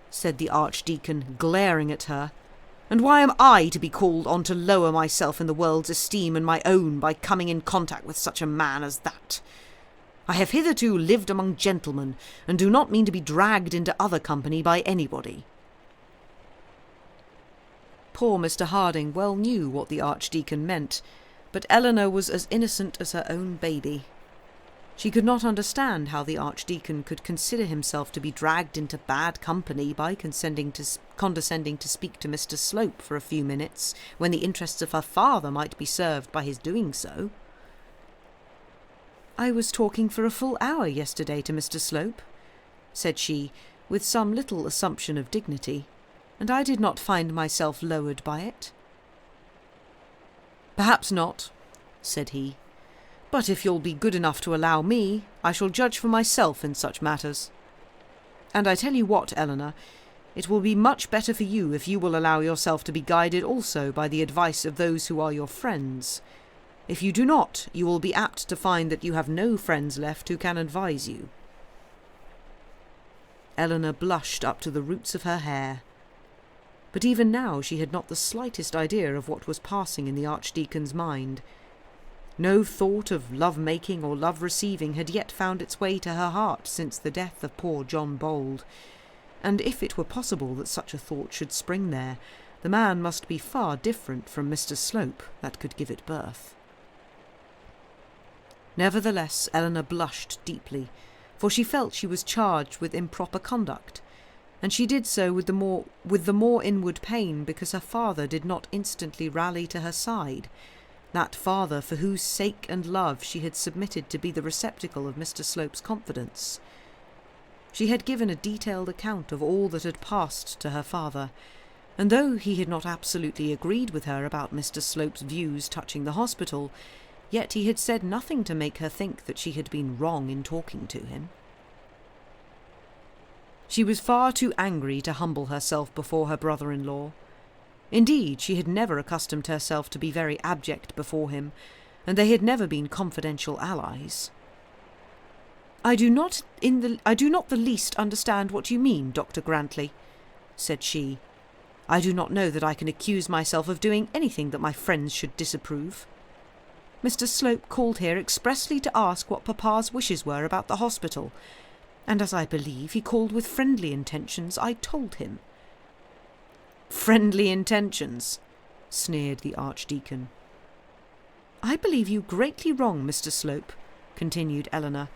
said the archdeacon, glaring at her. "And why am I to be called on to lower myself in the world's esteem and my own by coming in contact with such a man as that? I have hitherto lived among gentlemen, and do not mean to be dragged into other company by anybody." Poor Mr. Harding well knew what the archdeacon meant, but Eleanor was as innocent as her own baby. She could not understand how the archdeacon could consider himself to be dragged into bad company by condescending to speak to Mr. Slope for a few minutes, when the interests of her father might be served by his doing so. "I was talking for a full hour yesterday to Mr. Slope," said she, with some little assumption of dignity, "and I did not find myself lowered by it." "Perhaps not," said he. "But if you'll be good enough to allow me, I shall judge for myself in such matters. And I tell you what, Eleanor, it will be much better for you if you will allow yourself to be guided also by the advice of those who are your friends. If you do not, you will be apt to find that you have no friends left who can advise you." Eleanor blushed up to the roots of her hair. But even now she had not the slightest idea of what was passing in the archdeacon's mind. No thought of love-making or love-receiving had yet found its way to her heart since the death of poor John Bold, and if it were possible that such a thought should spring there, the man must be far different from Mr. Slope that could give it birth. Nevertheless, Eleanor blushed deeply, for she felt she was charged with improper conduct, and she did so with the more inward pain because her father did not instantly rally to her side, that father for whose sake and love she had submitted to be the receptacle of Mr. Slope's confidence. She had given a detailed account of all that had passed to her father, and though he had not absolutely agreed with her about Mr. Slope's views touching the hospital, yet he had said nothing to make her think that she had been wrong in talking to him. She was far too angry to humble herself before her brother-in-law. Indeed, she had never accustomed herself to be very abject before him, and they had never been confidential allies. I do not the least understand what you mean, Dr. Grantley," said she. "I do not know that I can accuse myself of doing anything that my friends should disapprove. Mr. Slope called here expressly to ask what Papa's wishes were about the hospital, and as I believe he called with friendly intentions, I told him." "Friendly intentions?" sneered the Archdeacon. "I believe you greatly wrong, Mr. Slope," continued Eleanor,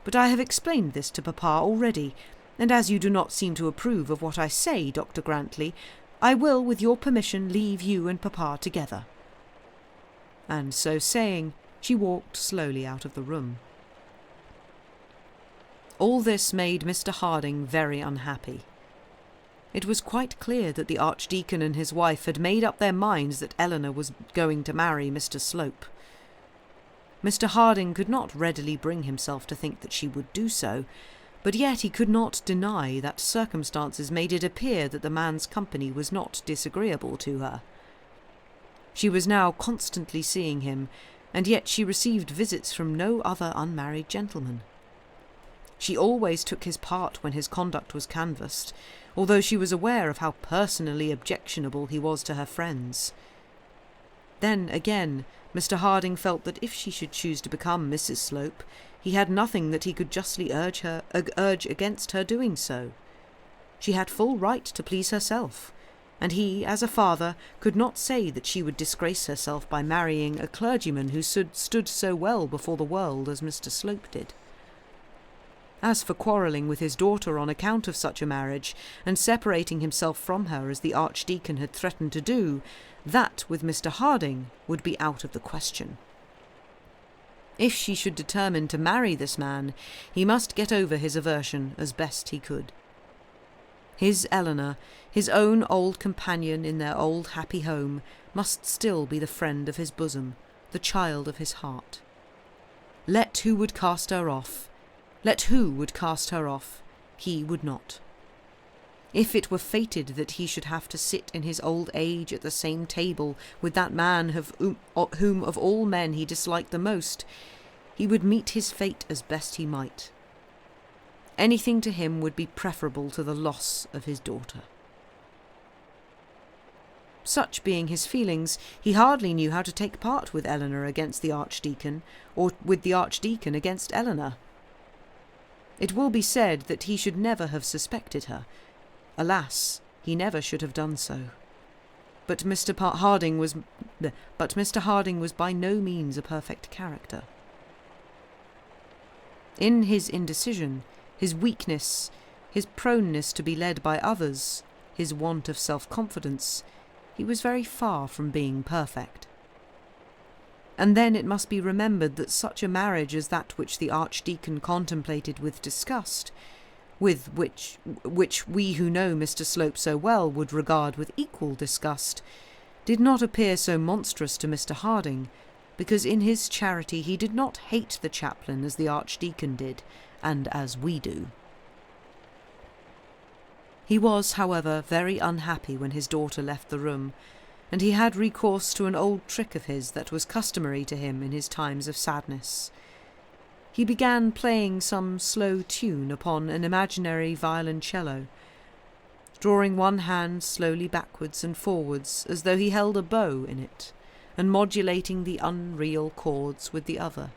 "but I have explained this to Papa already, and as you do not seem to approve of what I say, Dr. Grantley, I will, with your permission, leave you and Papa together." And so saying, she walked slowly out of the room. All this made Mr. Harding very unhappy. It was quite clear that the Archdeacon and his wife had made up their minds that Eleanor was going to marry Mr. Slope. Mr. Harding could not readily bring himself to think that she would do so, but yet he could not deny that circumstances made it appear that the man's company was not disagreeable to her. She was now constantly seeing him, and yet she received visits from no other unmarried gentleman. She always took his part when his conduct was canvassed, although she was aware of how personally objectionable he was to her friends. Then, again, Mr. Harding felt that if she should choose to become Mrs. Slope, he had nothing that he could justly urge against her doing so. She had full right to please herself, and he, as a father, could not say that she would disgrace herself by marrying a clergyman who stood so well before the world as Mr. Slope did. As for quarrelling with his daughter on account of such a marriage, and separating himself from her as the Archdeacon had threatened to do, that, with Mr. Harding, would be out of the question. If she should determine to marry this man, he must get over his aversion as best he could. His Eleanor, his own old companion in their old happy home, must still be the friend of his bosom, the child of his heart. Let who would cast her off, he would not. If it were fated that he should have to sit in his old age at the same table with that man whom of all men he disliked the most, he would meet his fate as best he might. Anything to him would be preferable to the loss of his daughter. Such being his feelings, he hardly knew how to take part with Eleanor against the Archdeacon, or with the Archdeacon against Eleanor. It will be said that he should never have suspected her. Alas, he never should have done so. But Mr. Harding was by no means a perfect character. In his indecision, his weakness, his proneness to be led by others, his want of self-confidence, he was very far from being perfect. And then it must be remembered that such a marriage as that which the Archdeacon contemplated with disgust, with which we who know Mr. Slope so well would regard with equal disgust, did not appear so monstrous to Mr. Harding, because in his charity he did not hate the chaplain as the Archdeacon did, and as we do. He was, however, very unhappy when his daughter left the room, and he had recourse to an old trick of his that was customary to him in his times of sadness. He began playing some slow tune upon an imaginary violoncello, drawing one hand slowly backwards and forwards as though he held a bow in it, and modulating the unreal chords with the other.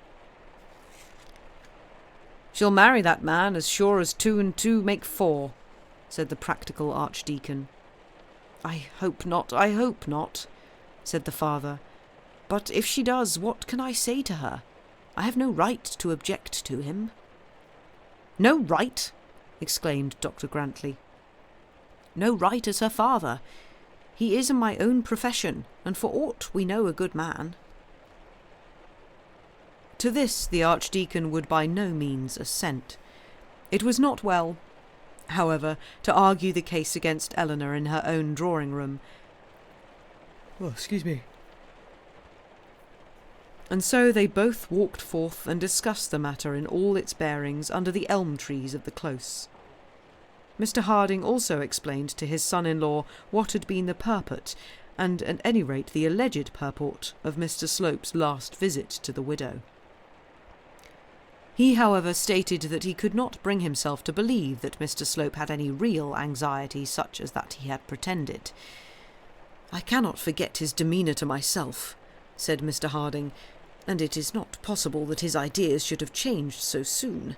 "She'll marry that man as sure as 2 and 2 make 4, said the practical Archdeacon. "I hope not, said the father. "But if she does, what can I say to her? I have no right to object to him." "No right!" exclaimed Dr. Grantley. "No right as her father. He is in my own profession, and for aught we know a good man." To this the Archdeacon would by no means assent. It was not well, however, to argue the case against Eleanor in her own drawing-room. Oh, excuse me. And so they both walked forth and discussed the matter in all its bearings under the elm trees of the close. Mr. Harding also explained to his son-in-law what had been the purport, and at any rate the alleged purport, of Mr. Slope's last visit to the widow. He, however, stated that he could not bring himself to believe that Mr. Slope had any real anxiety such as that he had pretended. "I cannot forget his demeanour to myself," said Mr. Harding, "and it is not possible that his ideas should have changed so soon."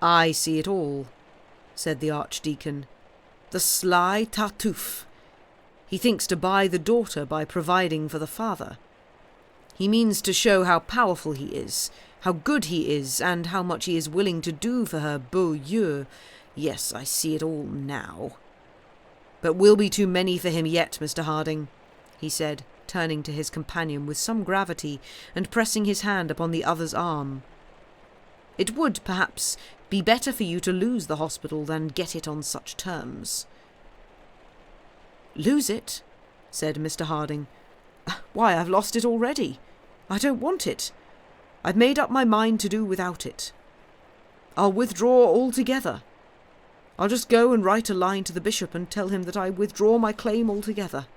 "I see it all," said the Archdeacon. "The sly Tartuffe. He thinks to buy the daughter by providing for the father. He means to show how powerful he is, how good he is, and how much he is willing to do for her beaux yeux. Yes, I see it all now. But we'll be too many for him yet, Mr. Harding," he said, turning to his companion with some gravity and pressing his hand upon the other's arm. "It would, perhaps, be better for you to lose the hospital than get it on such terms." "Lose it?" said Mr. Harding. "Why, I've lost it already. I don't want it. I've made up my mind to do without it. I'll withdraw altogether. I'll just go and write a line to the bishop and tell him that I withdraw my claim altogether."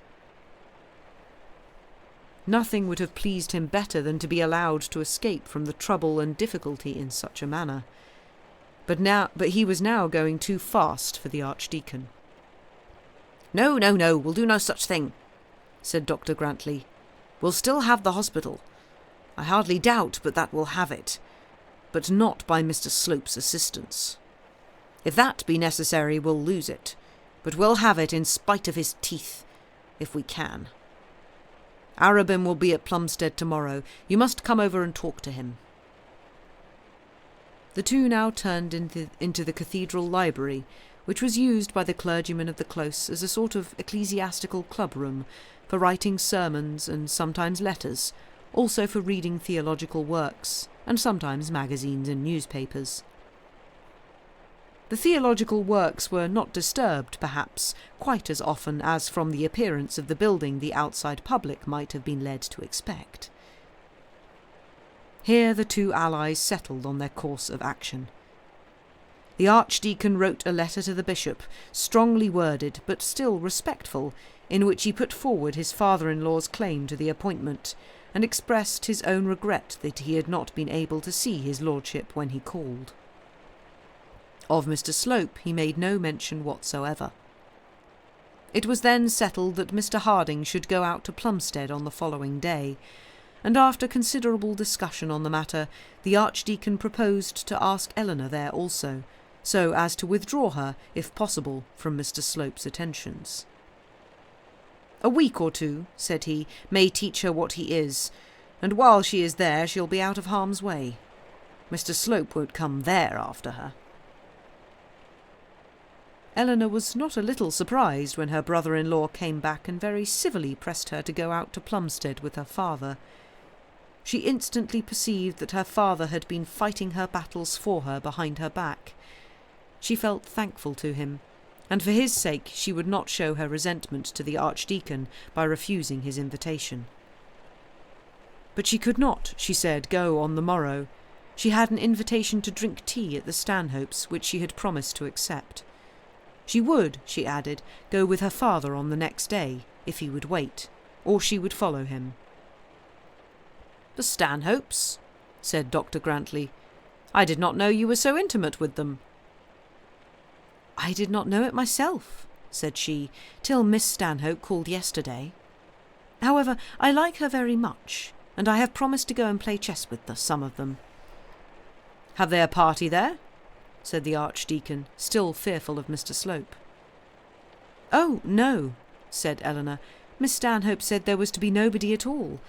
Nothing would have pleased him better than to be allowed to escape from the trouble and difficulty in such a manner. But he was now going too fast for the Archdeacon. No, we'll do no such thing," said Dr. Grantley. "We'll still have the hospital. I hardly doubt but that we'll have it, but not by Mr. Slope's assistance. If that be necessary, we'll lose it, but we'll have it in spite of his teeth, if we can. Arabin will be at Plumstead tomorrow. You must come over and talk to him." The two now turned into the cathedral library, which was used by the clergymen of the close as a sort of ecclesiastical club-room for writing sermons and sometimes letters, also for reading theological works, and sometimes magazines and newspapers. The theological works were not disturbed, perhaps, quite as often as from the appearance of the building the outside public might have been led to expect. Here the two allies settled on their course of action. The Archdeacon wrote a letter to the bishop, strongly worded but still respectful, in which he put forward his father-in-law's claim to the appointment, and expressed his own regret that he had not been able to see his lordship when he called. Of Mr. Slope he made no mention whatsoever. It was then settled that Mr. Harding should go out to Plumstead on the following day, and after considerable discussion on the matter, the Archdeacon proposed to ask Eleanor there also, so as to withdraw her, if possible, from Mr. Slope's attentions. "A week or two," said he, "may teach her what he is, and while she is there she'll be out of harm's way. Mr. Slope won't come there after her." Eleanor was not a little surprised when her brother-in-law came back and very civilly pressed her to go out to Plumstead with her father. She instantly perceived that her father had been fighting her battles for her behind her back. She felt thankful to him, and for his sake she would not show her resentment to the Archdeacon by refusing his invitation. But she could not, she said, go on the morrow. She had an invitation to drink tea at the Stanhopes, which she had promised to accept. She would, she added, go with her father on the next day, if he would wait, or she would follow him. "The Stanhopes?" said Dr. Grantley. "I did not know you were so intimate with them." "I did not know it myself," said she, "till Miss Stanhope called yesterday. However, I like her very much, and I have promised to go and play chess with some of them." "Have they a party there?" said the Archdeacon, still fearful of Mr. Slope. "Oh, no," said Eleanor. "Miss Stanhope said there was to be nobody at all.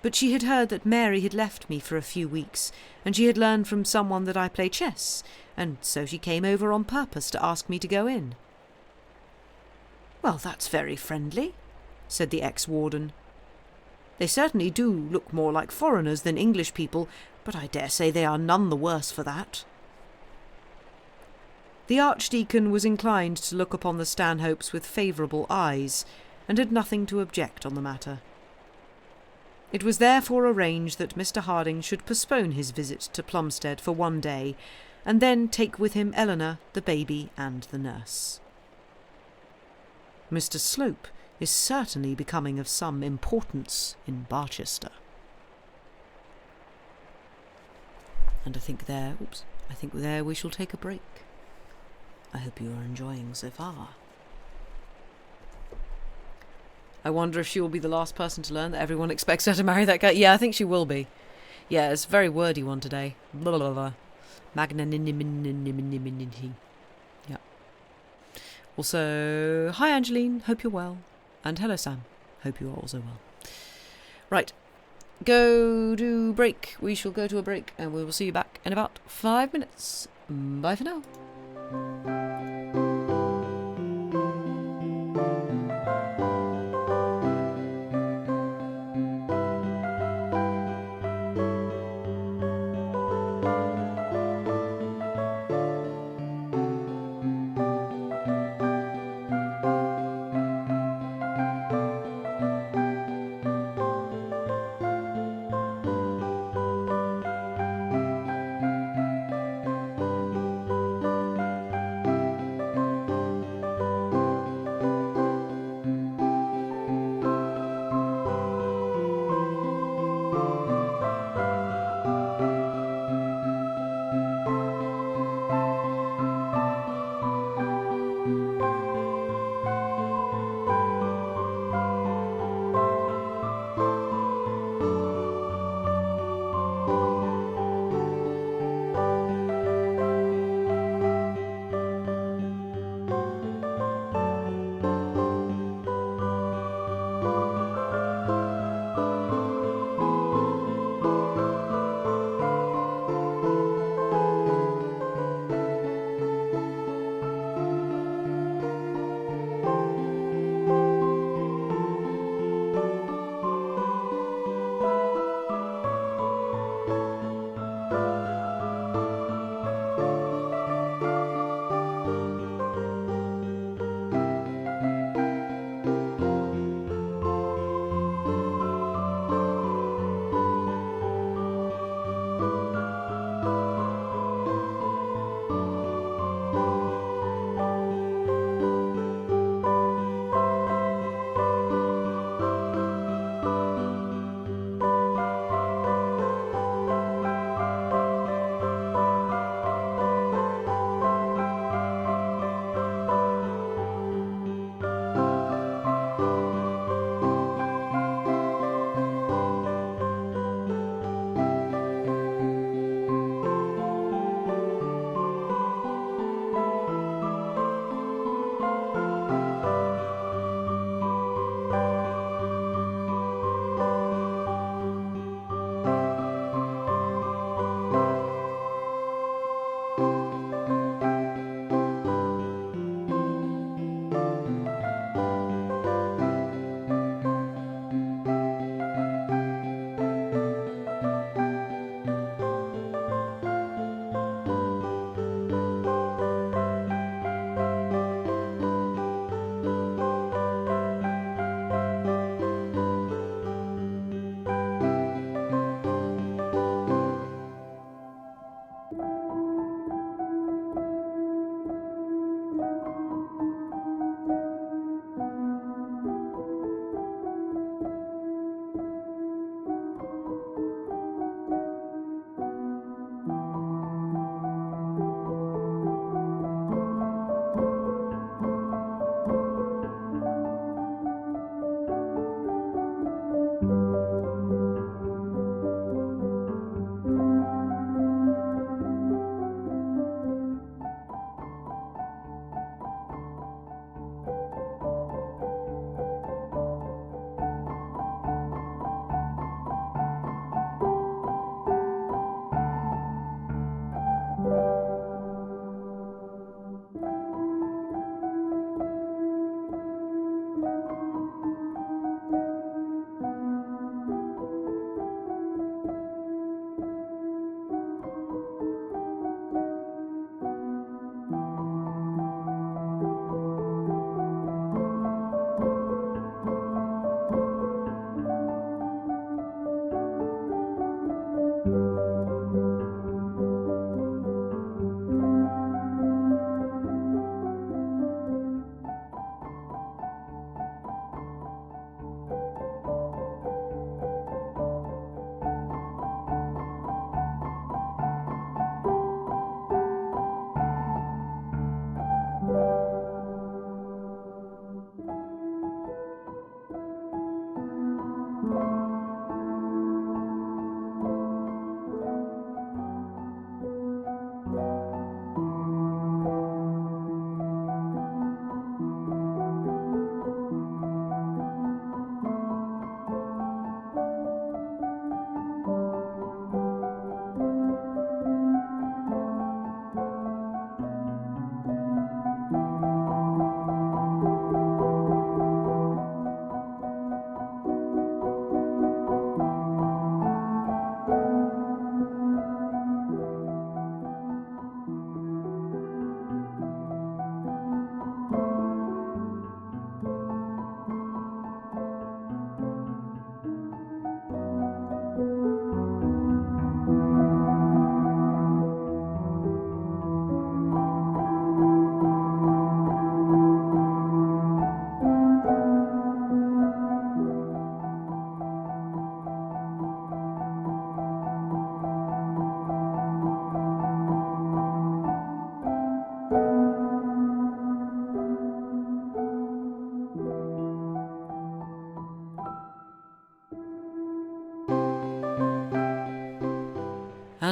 But she had heard that Mary had left me for a few weeks, and she had learned from someone that I play chess, and so she came over on purpose to ask me to go in." "Well, that's very friendly," said the ex-warden. They certainly do look more like foreigners than English people, but I dare say they are none the worse for that." The Archdeacon was inclined to look upon the Stanhopes with favourable eyes, and had nothing to object on the matter. It was therefore arranged that Mr. Harding should postpone his visit to Plumstead for one day, and then take with him Eleanor, the baby, and the nurse. Mr. Slope is certainly becoming of some importance in Barchester. And I think there we shall take a break. I hope you are enjoying so far. I wonder if she will be the last person to learn that everyone expects her to marry that guy. Yeah, I think she will be. Yeah, it's a very wordy one today. Blah, blah, blah. Magnanimity. Yeah. Also, hi Angeline, hope you're well. And hello Sam, hope you are also well. Right, go to break. We shall go to a break and we will see you back in about 5 minutes. Bye for now.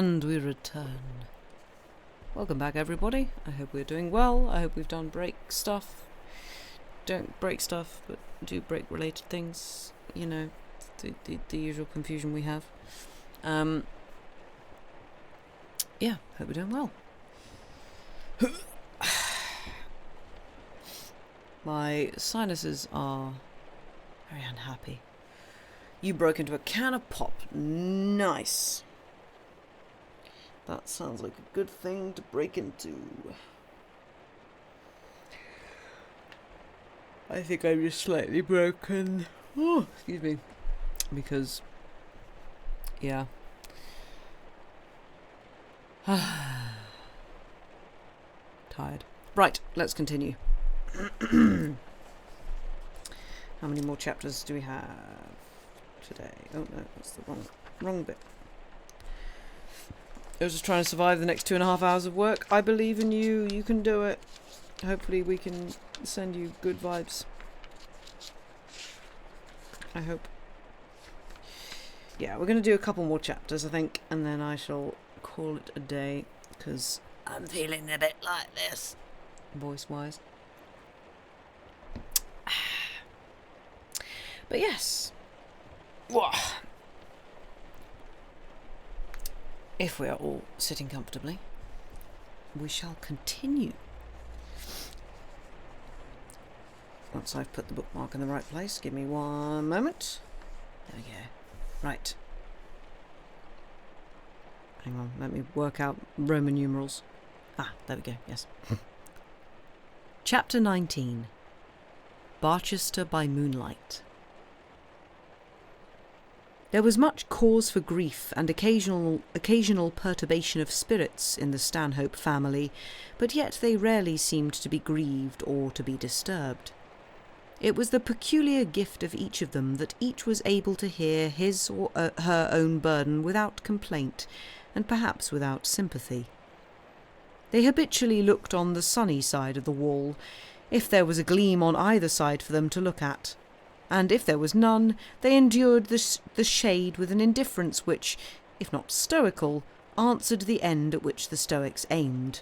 And we return. Welcome back, everybody. I hope we're doing well. I hope we've done break stuff. Don't break stuff, but do break related things. You know, the usual confusion we have. Yeah, hope we're doing well. My sinuses are very unhappy. You broke into a can of pop. Nice. That sounds like a good thing to break into. I think I'm just slightly broken. Oh, excuse me. Because, yeah. Tired. Right, let's continue. How many more chapters do we have today? Oh no, that's the wrong bit. I was just trying to survive the next 2.5 hours of work. I believe in you. You can do it. Hopefully we can send you good vibes. I hope. Yeah, we're going to do a couple more chapters, I think, and then I shall call it a day, because I'm feeling a bit like this, voice-wise. But yes. If we are all sitting comfortably, we shall continue. Once I've put the bookmark in the right place, give me 1 moment. There we go. Right. Hang on, let me work out Roman numerals. Ah, there we go, yes. Chapter 19. Barchester by Moonlight. There was much cause for grief and occasional perturbation of spirits in the Stanhope family, but yet they rarely seemed to be grieved or to be disturbed. It was the peculiar gift of each of them that each was able to hear his or her own burden without complaint, and perhaps without sympathy. They habitually looked on the sunny side of the wall, if there was a gleam on either side for them to look at, and if there was none, they endured the shade with an indifference which, if not stoical, answered the end at which the Stoics aimed.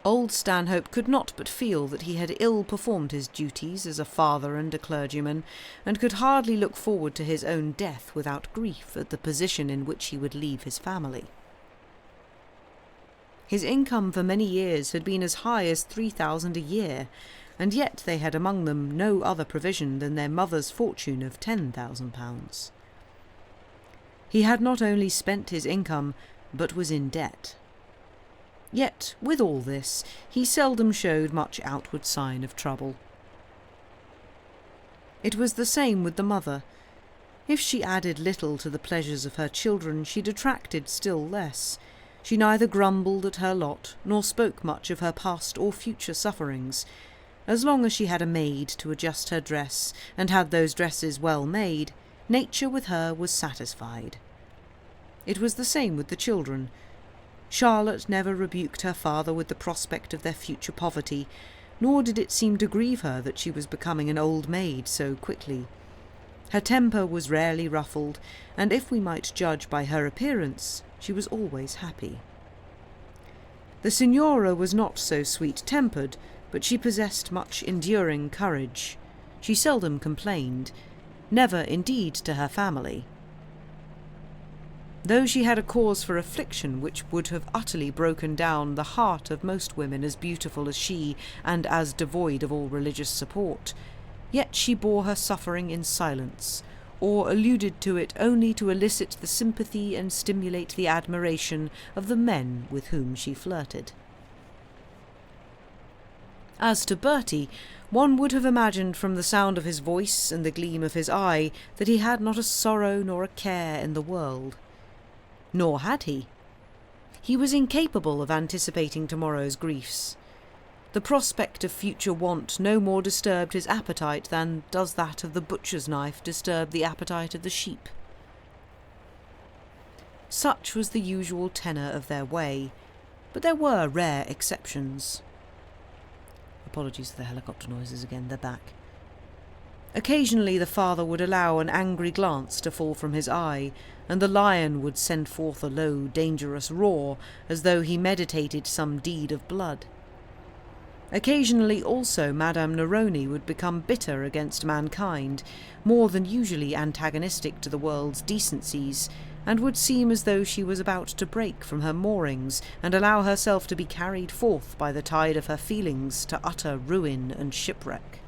Old Stanhope could not but feel that he had ill performed his duties as a father and a clergyman, and could hardly look forward to his own death without grief at the position in which he would leave his family. His income for many years had been as high as 3,000 a year, and yet they had among them no other provision than their mother's fortune of £10,000. He had not only spent his income, but was in debt. Yet, with all this, he seldom showed much outward sign of trouble. It was the same with the mother. If she added little to the pleasures of her children, she detracted still less. She neither grumbled at her lot, nor spoke much of her past or future sufferings. As long as she had a maid to adjust her dress, and had those dresses well made, nature with her was satisfied. It was the same with the children. Charlotte never rebuked her father with the prospect of their future poverty, nor did it seem to grieve her that she was becoming an old maid so quickly. Her temper was rarely ruffled, and if we might judge by her appearance, she was always happy. The Signora was not so sweet-tempered, but she possessed much enduring courage. She seldom complained, never indeed to her family. Though she had a cause for affliction which would have utterly broken down the heart of most women as beautiful as she, and as devoid of all religious support, yet she bore her suffering in silence, or alluded to it only to elicit the sympathy and stimulate the admiration of the men with whom she flirted. As to Bertie, one would have imagined from the sound of his voice and the gleam of his eye that he had not a sorrow nor a care in the world. Nor had he. He was incapable of anticipating tomorrow's griefs. The prospect of future want no more disturbed his appetite than does that of the butcher's knife disturb the appetite of the sheep. Such was the usual tenor of their way, but there were rare exceptions. Apologies for the helicopter noises again, they're back. Occasionally the father would allow an angry glance to fall from his eye, and the lion would send forth a low, dangerous roar, as though he meditated some deed of blood. Occasionally also Madame Neroni would become bitter against mankind, more than usually antagonistic to the world's decencies, and would seem as though she was about to break from her moorings and allow herself to be carried forth by the tide of her feelings to utter ruin and shipwreck.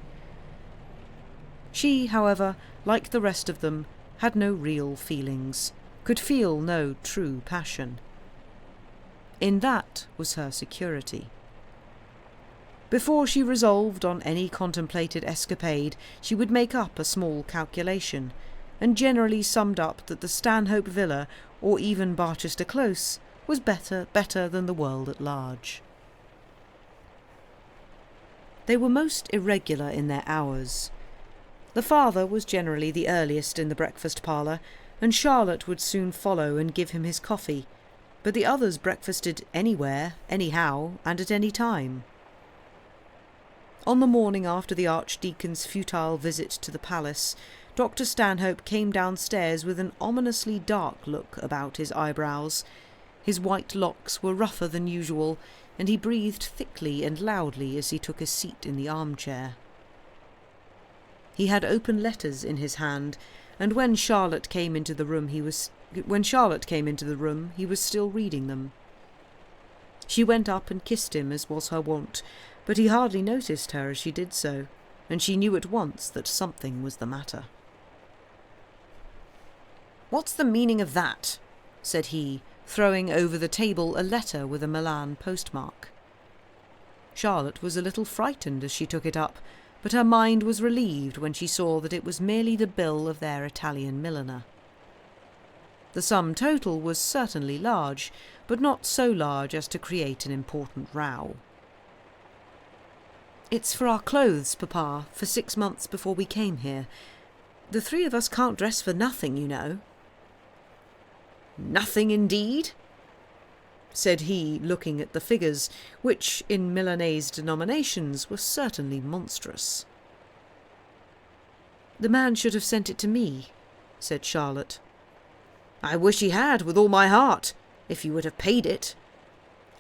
She, however, like the rest of them, had no real feelings, could feel no true passion. In that was her security. Before she resolved on any contemplated escapade, she would make up a small calculation, and generally summed up that the Stanhope Villa, or even Barchester Close, was better than the world at large. They were most irregular in their hours. The father was generally the earliest in the breakfast parlour, and Charlotte would soon follow and give him his coffee, but the others breakfasted anywhere, anyhow, and at any time. On the morning after the Archdeacon's futile visit to the palace, Dr. Stanhope came downstairs with an ominously dark look about his eyebrows. His white locks were rougher than usual, and he breathed thickly and loudly as he took his seat in the armchair. He had open letters in his hand, and when Charlotte came into the room, he was still reading them. She went up and kissed him, as was her wont, but he hardly noticed her as she did so, and she knew at once that something was the matter. "What's the meaning of that?" said he, throwing over the table a letter with a Milan postmark. Charlotte was a little frightened as she took it up, but her mind was relieved when she saw that it was merely the bill of their Italian milliner. The sum total was certainly large, but not so large as to create an important row. "It's for our clothes, Papa, for 6 months before we came here. The 3 of us can't dress for nothing, you know." "Nothing indeed?" said he, looking at the figures, which, in Milanese denominations, were certainly monstrous. "The man should have sent it to me," said Charlotte. "I wish he had, with all my heart, if you would have paid it.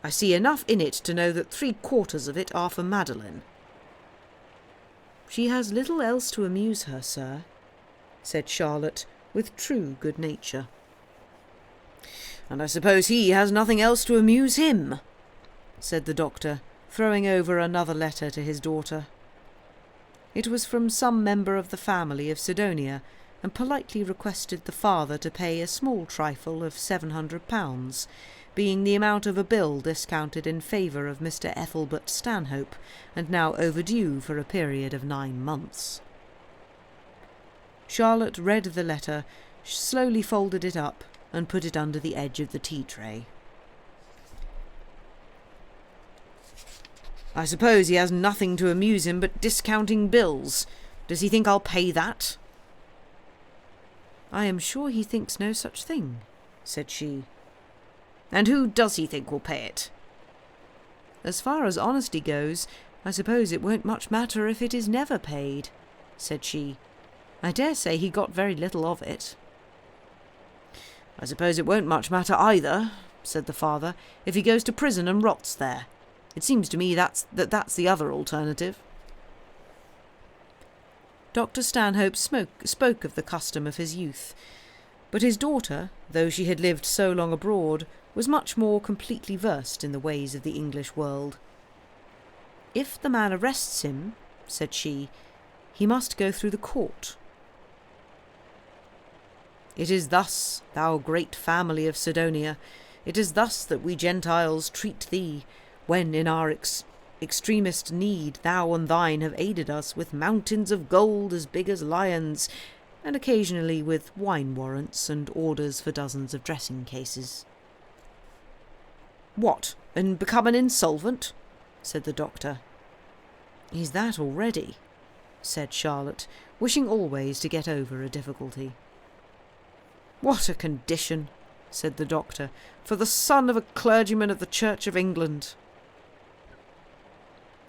I see enough in it to know that 3/4 of it are for Madeline." "She has little else to amuse her, sir," said Charlotte, with true good nature. "And I suppose he has nothing else to amuse him," said the doctor, throwing over another letter to his daughter. It was from some member of the family of Sidonia, and politely requested the father to pay a small trifle of £700, being the amount of a bill discounted in favour of Mr. Ethelbert Stanhope, and now overdue for a period of 9 months. Charlotte read the letter, slowly folded it up, and put it under the edge of the tea-tray. "I suppose he has nothing to amuse him but discounting bills. Does he think I'll pay that?" "I am sure he thinks no such thing," said she. "And who does he think will pay it?" "As far as honesty goes, I suppose it won't much matter if it is never paid," said she. "I dare say he got very little of it." "I suppose it won't much matter either," said the father, "if he goes to prison and rots there. It seems to me that's the other alternative." Dr. Stanhope spoke of the custom of his youth, but his daughter, though she had lived so long abroad, was much more completely versed in the ways of the English world. "If the man arrests him," said she, "he must go through the court." "It is thus, thou great family of Sidonia, it is thus that we Gentiles treat thee, when in our extremest need thou and thine have aided us with mountains of gold as big as lions, and occasionally with wine warrants and orders for dozens of dressing cases." "What, and become an insolvent?" said the doctor. "He's that already," said Charlotte, wishing always to get over a difficulty. "What a condition," said the doctor, "for the son of a clergyman of the Church of England."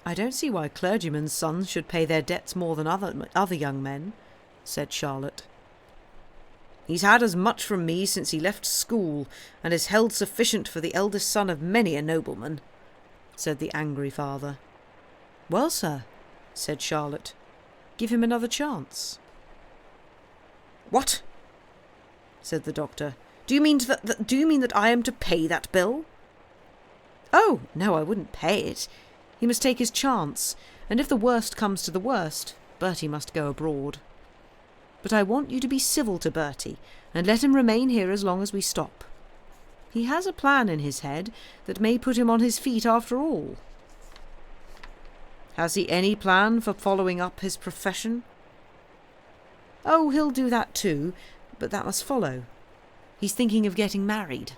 I don't see why clergymen's sons should pay their debts more than other young men, said Charlotte. He's had as much from me since he left school, and has held sufficient for the eldest son of many a nobleman, said the angry father. Well, sir, said Charlotte, give him another chance. What? Said the doctor. Do you mean that I am to pay that bill? Oh, no, I wouldn't pay it. He must take his chance, and if the worst comes to the worst, Bertie must go abroad. But I want you to be civil to Bertie, and let him remain here as long as we stop. He has a plan in his head that may put him on his feet after all. Has he any plan for following up his profession? Oh, he'll do that too, but that must follow. He's thinking of getting married.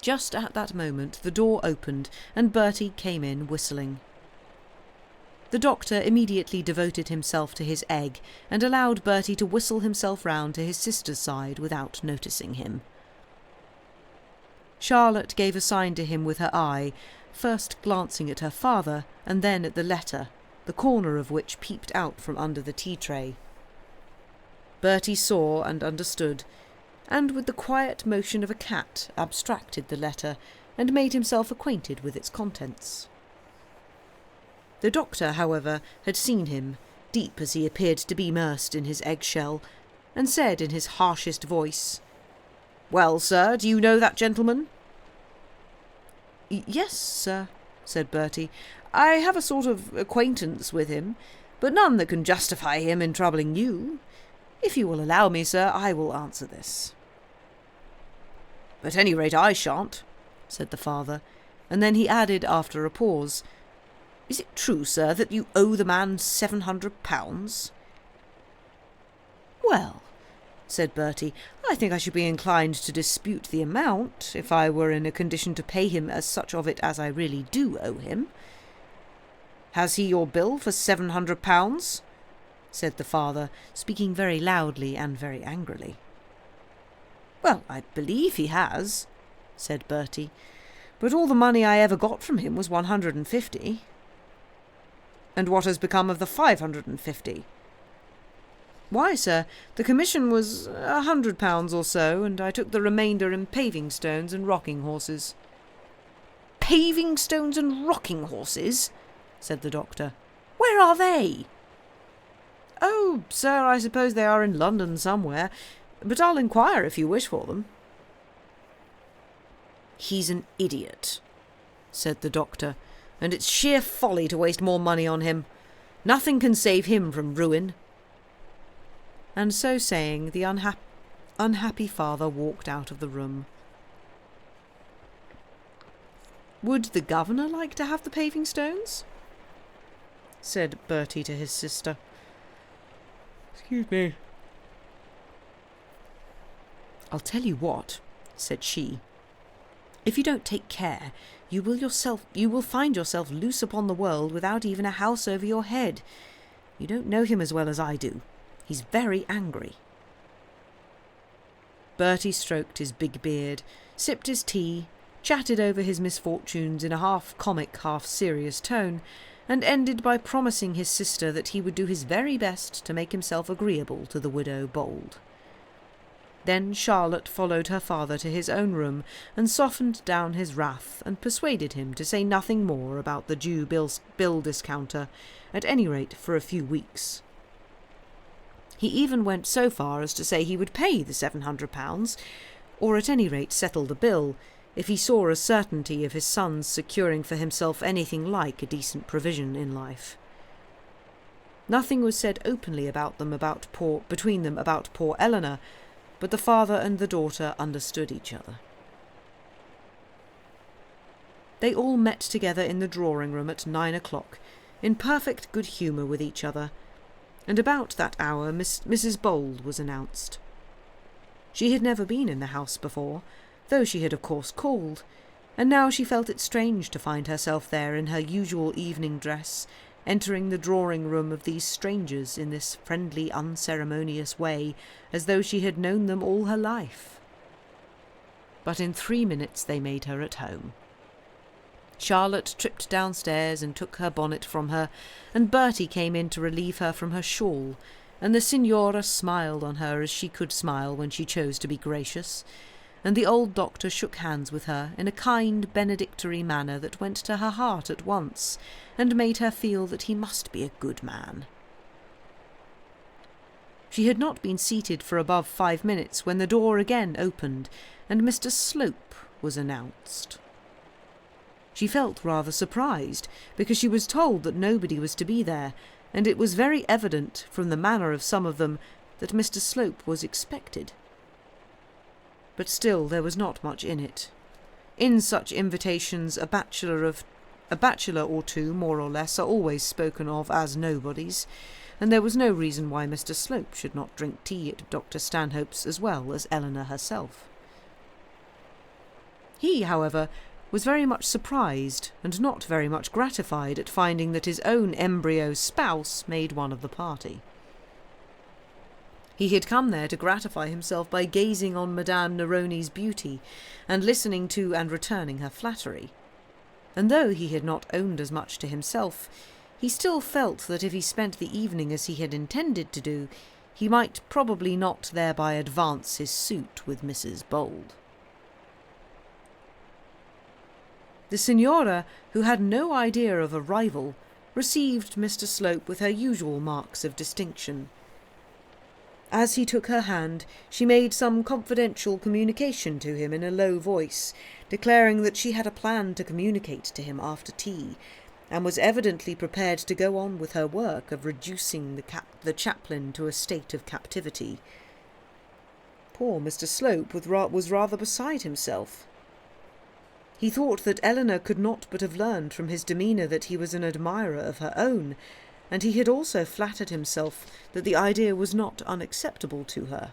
Just at that moment the door opened and Bertie came in whistling. The doctor immediately devoted himself to his egg and allowed Bertie to whistle himself round to his sister's side without noticing him. Charlotte gave a sign to him with her eye, first glancing at her father and then at the letter, the corner of which peeped out from under the tea-tray. Bertie saw and understood, and with the quiet motion of a cat abstracted the letter and made himself acquainted with its contents. The doctor, however, had seen him, deep as he appeared to be immersed in his egg-shell, and said in his harshest voice, "Well, sir, do you know that gentleman?" "Yes, sir," said Bertie. "I have a sort of acquaintance with him, but none that can justify him in troubling you. If you will allow me, sir, I will answer this." "At any rate, I shan't," said the father, and then he added after a pause, "Is it true, sir, that you owe the man £700? "Well," said Bertie, "I think I should be inclined to dispute the amount, if I were in a condition to pay him as such of it as I really do owe him." "Has he your bill for £700? said the father, speaking very loudly and very angrily. "Well, I believe he has," said Bertie, "but all the money I ever got from him was 150. "And what has become of the 550? "Why, sir, the commission was £100 or so, and I took the remainder in paving stones and rocking horses." "Paving stones and rocking horses?" said the doctor. "Where are they?" "Oh, sir, I suppose they are in London somewhere, but I'll inquire if you wish for them." "He's an idiot," said the doctor, "and it's sheer folly to waste more money on him. Nothing can save him from ruin." And so saying, the unhappy father walked out of the room. "Would the governor like to have the paving stones?" said Bertie to his sister. "Excuse me." "I'll tell you what," said she. "If you don't take care, you will find yourself loose upon the world without even a house over your head. You don't know him as well as I do. He's very angry." Bertie stroked his big beard, sipped his tea, chatted over his misfortunes in a half-comic, half-serious tone, and ended by promising his sister that he would do his very best to make himself agreeable to the widow Bold. Then Charlotte followed her father to his own room and softened down his wrath and persuaded him to say nothing more about the Jew bill discounter, at any rate for a few weeks. He even went so far as to say he would pay the £700, or at any rate settle the bill, if he saw a certainty of his son's securing for himself anything like a decent provision in life. Nothing was said openly between them about poor Eleanor, but the father and the daughter understood each other. They all met together in the drawing-room at 9 o'clock, in perfect good humour with each other, and about that hour Mrs. Bold was announced. She had never been in the house before, though she had of course called, and now she felt it strange to find herself there in her usual evening dress, entering the drawing-room of these strangers in this friendly, unceremonious way, as though she had known them all her life. But in 3 minutes they made her at home. Charlotte tripped downstairs and took her bonnet from her, and Bertie came in to relieve her from her shawl, and the Signora smiled on her as she could smile when she chose to be gracious, and the old doctor shook hands with her in a kind benedictory manner that went to her heart at once, and made her feel that he must be a good man. She had not been seated for above 5 minutes when the door again opened, and Mr. Slope was announced. She felt rather surprised, because she was told that nobody was to be there, and it was very evident from the manner of some of them that Mr. Slope was expected. But still there was not much in it. In such invitations a bachelor or two, more or less, are always spoken of as nobodies, and there was no reason why Mr. Slope should not drink tea at Dr. Stanhope's as well as Eleanor herself. He, however, was very much surprised and not very much gratified at finding that his own embryo spouse made one of the party. He had come there to gratify himself by gazing on Madame Neroni's beauty and listening to and returning her flattery, and though he had not owned as much to himself, he still felt that if he spent the evening as he had intended to do, he might probably not thereby advance his suit with Mrs. Bold. The Signora, who had no idea of a rival, received Mr. Slope with her usual marks of distinction. As he took her hand, she made some confidential communication to him in a low voice, declaring that she had a plan to communicate to him after tea, and was evidently prepared to go on with her work of reducing the chaplain to a state of captivity. Poor Mr. Slope was rather beside himself. He thought that Eleanor could not but have learned from his demeanour that he was an admirer of her own, and he had also flattered himself that the idea was not unacceptable to her.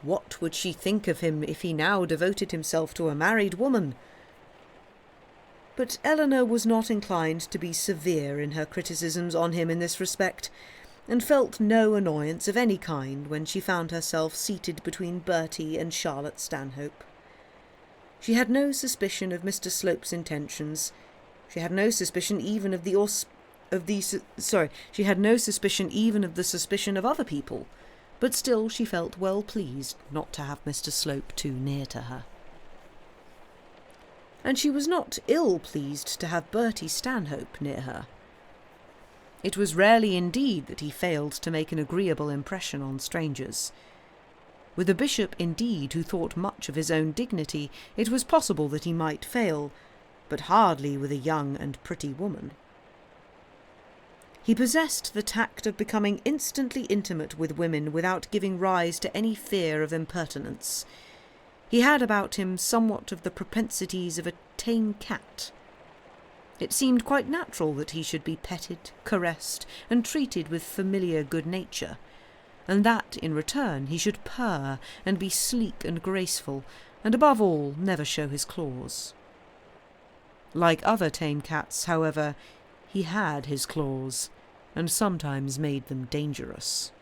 What would she think of him if he now devoted himself to a married woman? But Eleanor was not inclined to be severe in her criticisms on him in this respect, and felt no annoyance of any kind when she found herself seated between Bertie and Charlotte Stanhope. She had no suspicion of Mr. Slope's intentions. She had no suspicion even of the suspicion of other people, but still she felt well pleased not to have Mr. Slope too near to her. And she was not ill pleased to have Bertie Stanhope near her. It was rarely indeed that he failed to make an agreeable impression on strangers. With a bishop, indeed, who thought much of his own dignity, it was possible that he might fail, but hardly with a young and pretty woman. He possessed the tact of becoming instantly intimate with women without giving rise to any fear of impertinence. He had about him somewhat of the propensities of a tame cat. It seemed quite natural that he should be petted, caressed, and treated with familiar good nature, and that, in return, he should purr and be sleek and graceful, and above all never show his claws. Like other tame cats, however, he had his claws, and sometimes made them dangerous.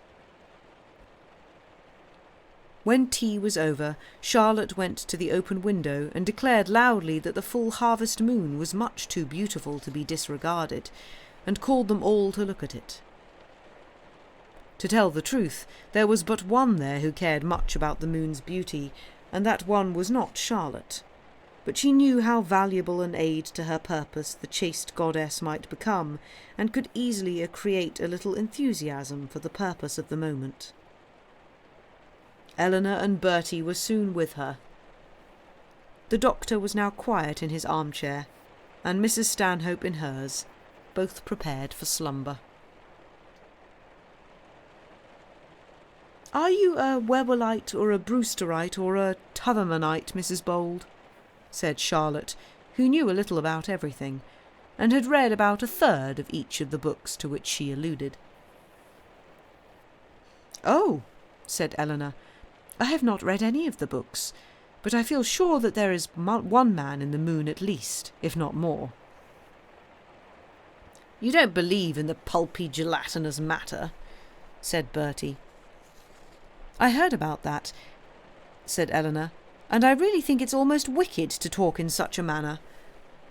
When tea was over, Charlotte went to the open window and declared loudly that the full harvest moon was much too beautiful to be disregarded, and called them all to look at it. To tell the truth, there was but one there who cared much about the moon's beauty, and that one was not Charlotte. But she knew how valuable an aid to her purpose the chaste goddess might become, and could easily create a little enthusiasm for the purpose of the moment. Eleanor and Bertie were soon with her. The doctor was now quiet in his armchair, and Mrs. Stanhope in hers, both prepared for slumber. "Are you a Webberlite or a Brewsterite or a Tuthermanite, Mrs. Bold?" said Charlotte, who knew a little about everything, and had read about a third of each of the books to which she alluded. "Oh," said Eleanor, "I have not read any of the books, but I feel sure that there is one man in the moon at least, if not more." "You don't believe in the pulpy gelatinous matter," said Bertie. "I heard about that," said Eleanor, "and I really think it's almost wicked to talk in such a manner.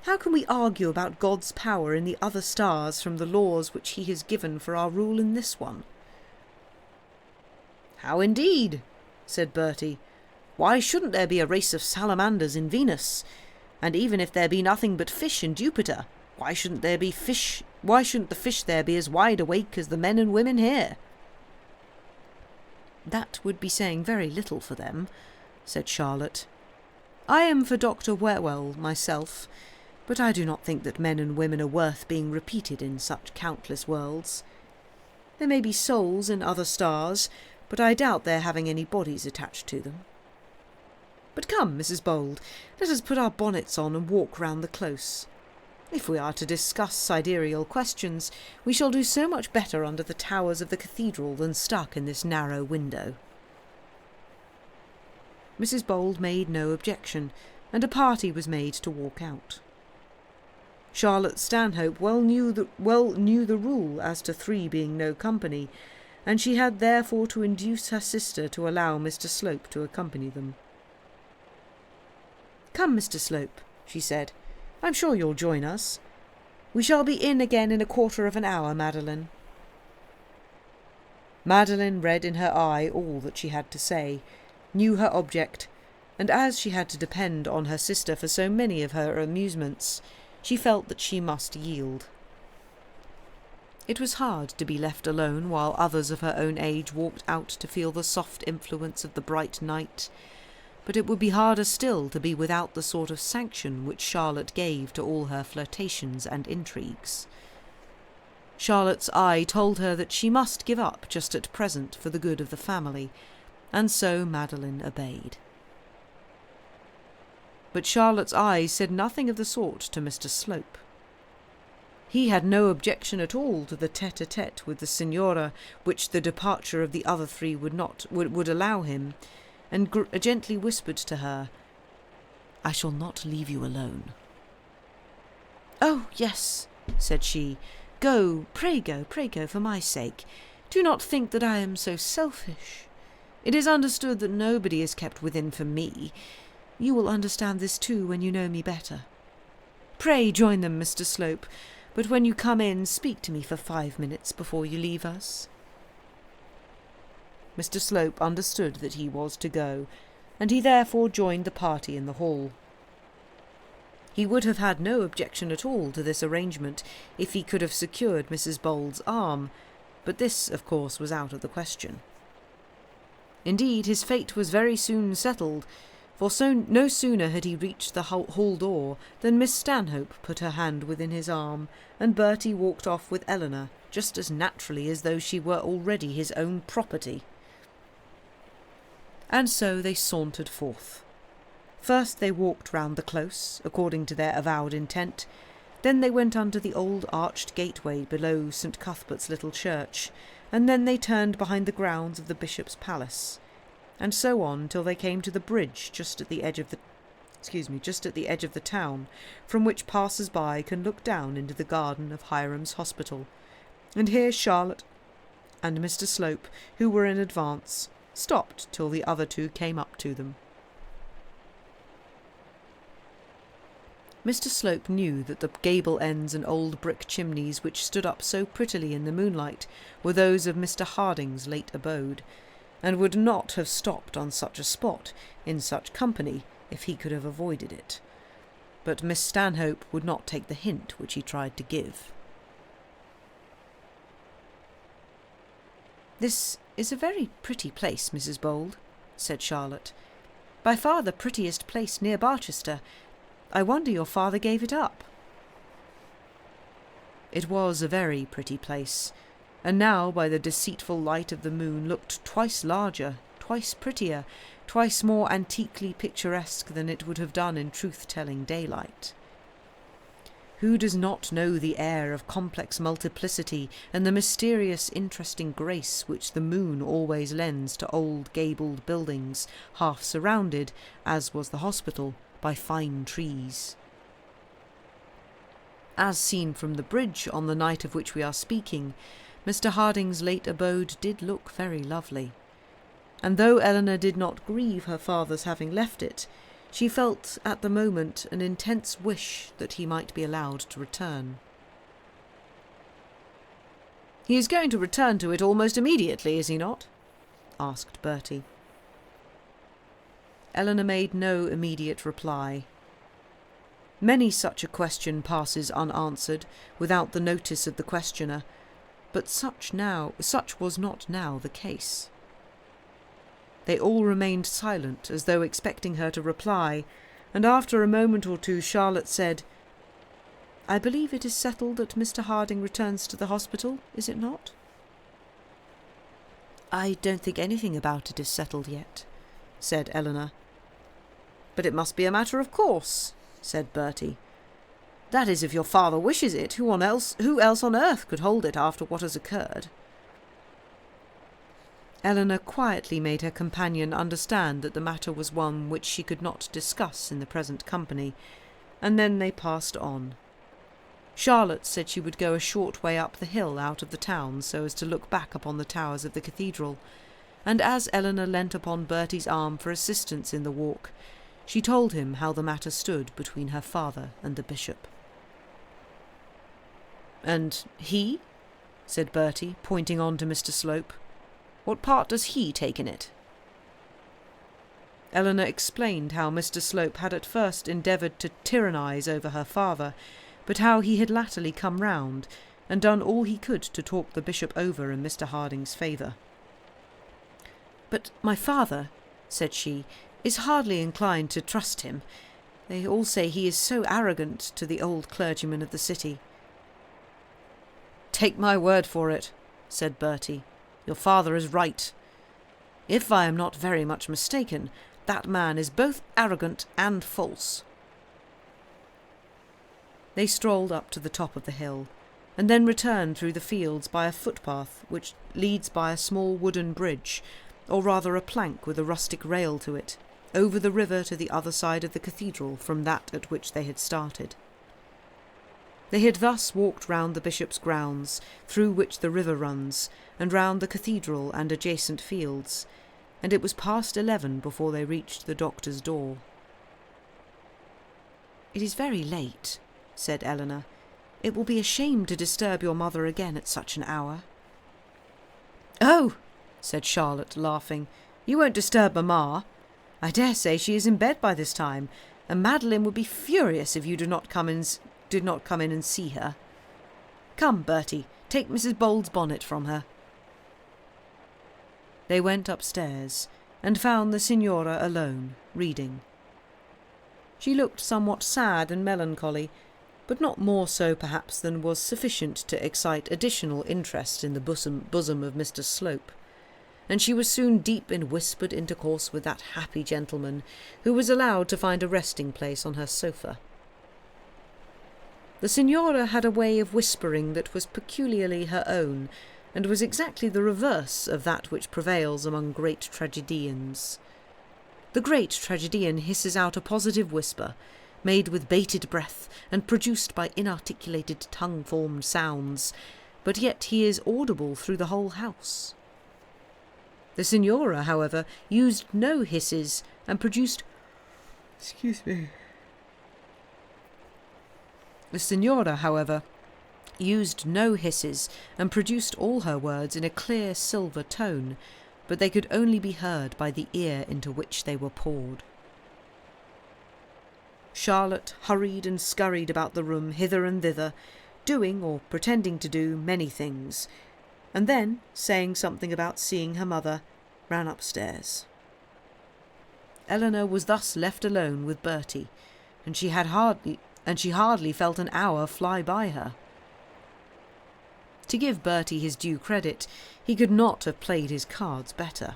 How can we argue about God's power in the other stars from the laws which he has given for our rule in this one?" "How indeed?" said Bertie. "Why shouldn't there be a race of salamanders in Venus? And even if there be nothing but fish in Jupiter, why shouldn't there be fish? Why shouldn't the fish there be as wide awake as the men and women here?" "That would be saying very little for them," said Charlotte. "I am for Dr. Wherwell myself, but I do not think that men and women are worth being repeated in such countless worlds. There may be souls in other stars, but I doubt their having any bodies attached to them. But come, Mrs. Bold, let us put our bonnets on and walk round the close. If we are to discuss sidereal questions, we shall do so much better under the towers of the cathedral than stuck in this narrow window." Mrs. Bold made no objection, and a party was made to walk out. Charlotte Stanhope well knew the rule as to 3 being no company, and she had therefore to induce her sister to allow Mr. Slope to accompany them. "Come, Mr. Slope," she said. "I'm sure you'll join us. We shall be in again in a quarter of an hour, Madeline." Madeline read in her eye all that she had to say, knew her object, and as she had to depend on her sister for so many of her amusements, she felt that she must yield. It was hard to be left alone while others of her own age walked out to feel the soft influence of the bright night, but it would be harder still to be without the sort of sanction which Charlotte gave to all her flirtations and intrigues. Charlotte's eye told her that she must give up just at present for the good of the family, and so Madeline obeyed. But Charlotte's eyes said nothing of the sort to Mr. Slope. He had no objection at all to the tete-a-tete with the Signora, which the departure of the other 3 would allow him, and gently whispered to her, "I shall not leave you alone." "Oh, yes," said she. Go, pray go, for my sake. Do not think that I am so selfish. It is understood that nobody is kept within for me. You will understand this too when you know me better. Pray join them, Mr. Slope, but when you come in, speak to me for 5 minutes before you leave us." Mr. Slope understood that he was to go, and he therefore joined the party in the hall. He would have had no objection at all to this arrangement if he could have secured Mrs. Bold's arm, but this, of course, was out of the question. Indeed, his fate was very soon settled, for no sooner had he reached the hall door than Miss Stanhope put her hand within his arm, and Bertie walked off with Eleanor, just as naturally as though she were already his own property. And so they sauntered forth. First they walked round the close, according to their avowed intent. Then they went under the old arched gateway below St. Cuthbert's little church, and then they turned behind the grounds of the bishop's palace, and so on till they came to the bridge just at the edge of the town, from which passers-by can look down into the garden of Hiram's Hospital. And here Charlotte and Mr. Slope, who were in advance, stopped till the other 2 came up to them. Mr. Slope knew that the gable ends and old brick chimneys which stood up so prettily in the moonlight were those of Mr. Harding's late abode, and would not have stopped on such a spot, in such company, if he could have avoided it. But Miss Stanhope would not take the hint which he tried to give. "This is a very pretty place, Mrs. Bold," said Charlotte. "By far the prettiest place near Barchester. I wonder your father gave it up." It was a very pretty place, and now by the deceitful light of the moon looked twice larger, twice prettier, twice more antiquely picturesque than it would have done in truth-telling daylight. Who does not know the air of complex multiplicity and the mysterious, interesting grace which the moon always lends to old gabled buildings, half surrounded, as was the hospital, by fine trees? As seen from the bridge on the night of which we are speaking, Mr. Harding's late abode did look very lovely, and though Eleanor did not grieve her father's having left it, She felt at the moment an intense wish that he might be allowed to return. "He is going to return to it almost immediately, is he not?" asked Bertie. Eleanor made no immediate reply. Many such a question passes unanswered, without the notice of the questioner, but such was not now the case. They all remained silent, as though expecting her to reply, and after a moment or two Charlotte said, "I believe it is settled that Mr. Harding returns to the hospital, is it not?" "I don't think anything about it is settled yet," said Eleanor. "But it must be a matter of course," said Bertie. "That is, if your father wishes it. Who else on earth could hold it after what has occurred?" Eleanor quietly made her companion understand that the matter was one which she could not discuss in the present company, and then they passed on. Charlotte said she would go a short way up the hill out of the town so as to look back upon the towers of the cathedral, and as Eleanor leant upon Bertie's arm for assistance in the walk, she told him how the matter stood between her father and the bishop. "And he?" said Bertie, pointing on to Mr. Slope. "What part does he take in it?" Eleanor explained how Mr. Slope had at first endeavoured to tyrannise over her father, but how he had latterly come round, and done all he could to talk the bishop over in Mr. Harding's favour. "But my father," said she, "is hardly inclined to trust him. They all say he is so arrogant to the old clergyman of the city." "Take my word for it," said Bertie. "Your father is right. If I am not very much mistaken, that man is both arrogant and false." They strolled up to the top of the hill, and then returned through the fields by a footpath which leads by a small wooden bridge, or rather a plank with a rustic rail to it, over the river to the other side of the cathedral from that at which they had started. They had thus walked round the bishop's grounds, through which the river runs, and round the cathedral and adjacent fields, and it was past 11 before they reached the doctor's door. "It is very late," said Eleanor. "It will be a shame to disturb your mother again at such an hour." "Oh," said Charlotte, laughing, "you won't disturb Mamma. I dare say she is in bed by this time, and Madeline would be furious if you did not come in and see her. Come, Bertie, take Mrs. Bowles' bonnet from her." They went upstairs, and found the Signora alone, reading. She looked somewhat sad and melancholy, but not more so perhaps than was sufficient to excite additional interest in the bosom of Mr. Slope, and she was soon deep in whispered intercourse with that happy gentleman, who was allowed to find a resting place on her sofa. The Signora had a way of whispering that was peculiarly her own, and was exactly the reverse of that which prevails among great tragedians. The great tragedian hisses out a positive whisper, made with bated breath and produced by inarticulated tongue-formed sounds, but yet he is audible through the whole house. The Signora, however, used no hisses and produced... The Signora, however, used no hisses and produced all her words in a clear silver tone, but they could only be heard by the ear into which they were poured. Charlotte hurried and scurried about the room hither and thither, doing, or pretending to do, many things, and then, saying something about seeing her mother, ran upstairs. Eleanor was thus left alone with Bertie, and she hardly felt an hour fly by her. To give Bertie his due credit, he could not have played his cards better.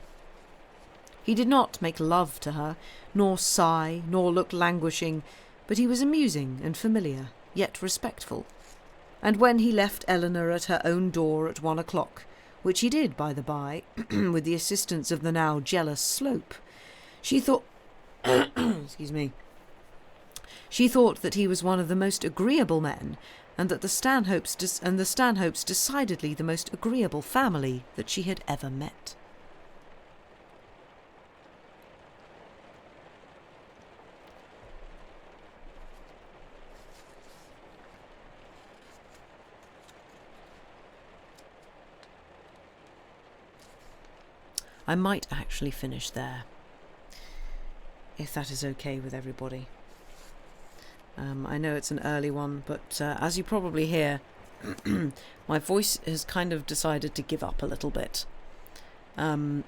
He did not make love to her, nor sigh, nor look languishing, but he was amusing and familiar, yet respectful. And when he left Eleanor at her own door at 1 o'clock, which he did, by the by, with the assistance of the now jealous Slope, she thought she thought that he was one of the most agreeable men, and that the Stanhopes decidedly the most agreeable family that she had ever met. I might actually finish there, if that is okay with everybody. I know it's an early one, but as you probably hear, my voice has kind of decided to give up a little bit. And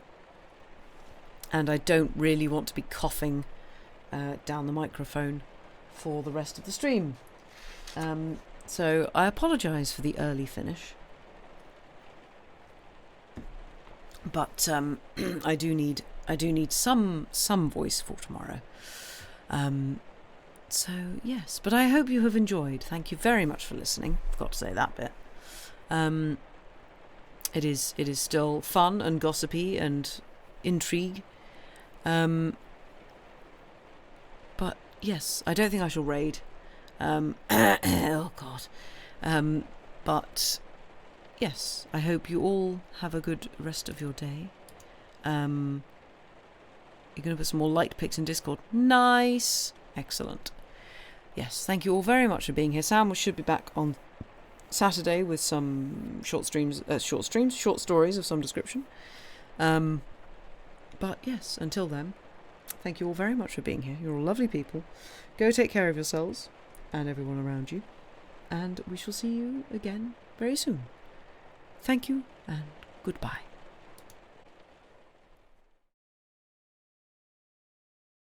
I don't really want to be coughing down the microphone for the rest of the stream. So I apologise for the early finish. But I do need some voice for tomorrow. So yes, but I hope you have enjoyed. Thank you very much for listening. Forgot to say that bit. It is still fun and gossipy and intrigue. But yes, I don't think I shall raid. Oh God. But yes, I hope you all have a good rest of your day. You're going to put some more light pics in Discord. Nice. Excellent. Yes, thank you all very much for being here. Sam should be back on Saturday with some short stories of some description. But yes, until then, thank you all very much for being here. You're all lovely people. Go take care of yourselves and everyone around you. And we shall see you again very soon. Thank you and goodbye.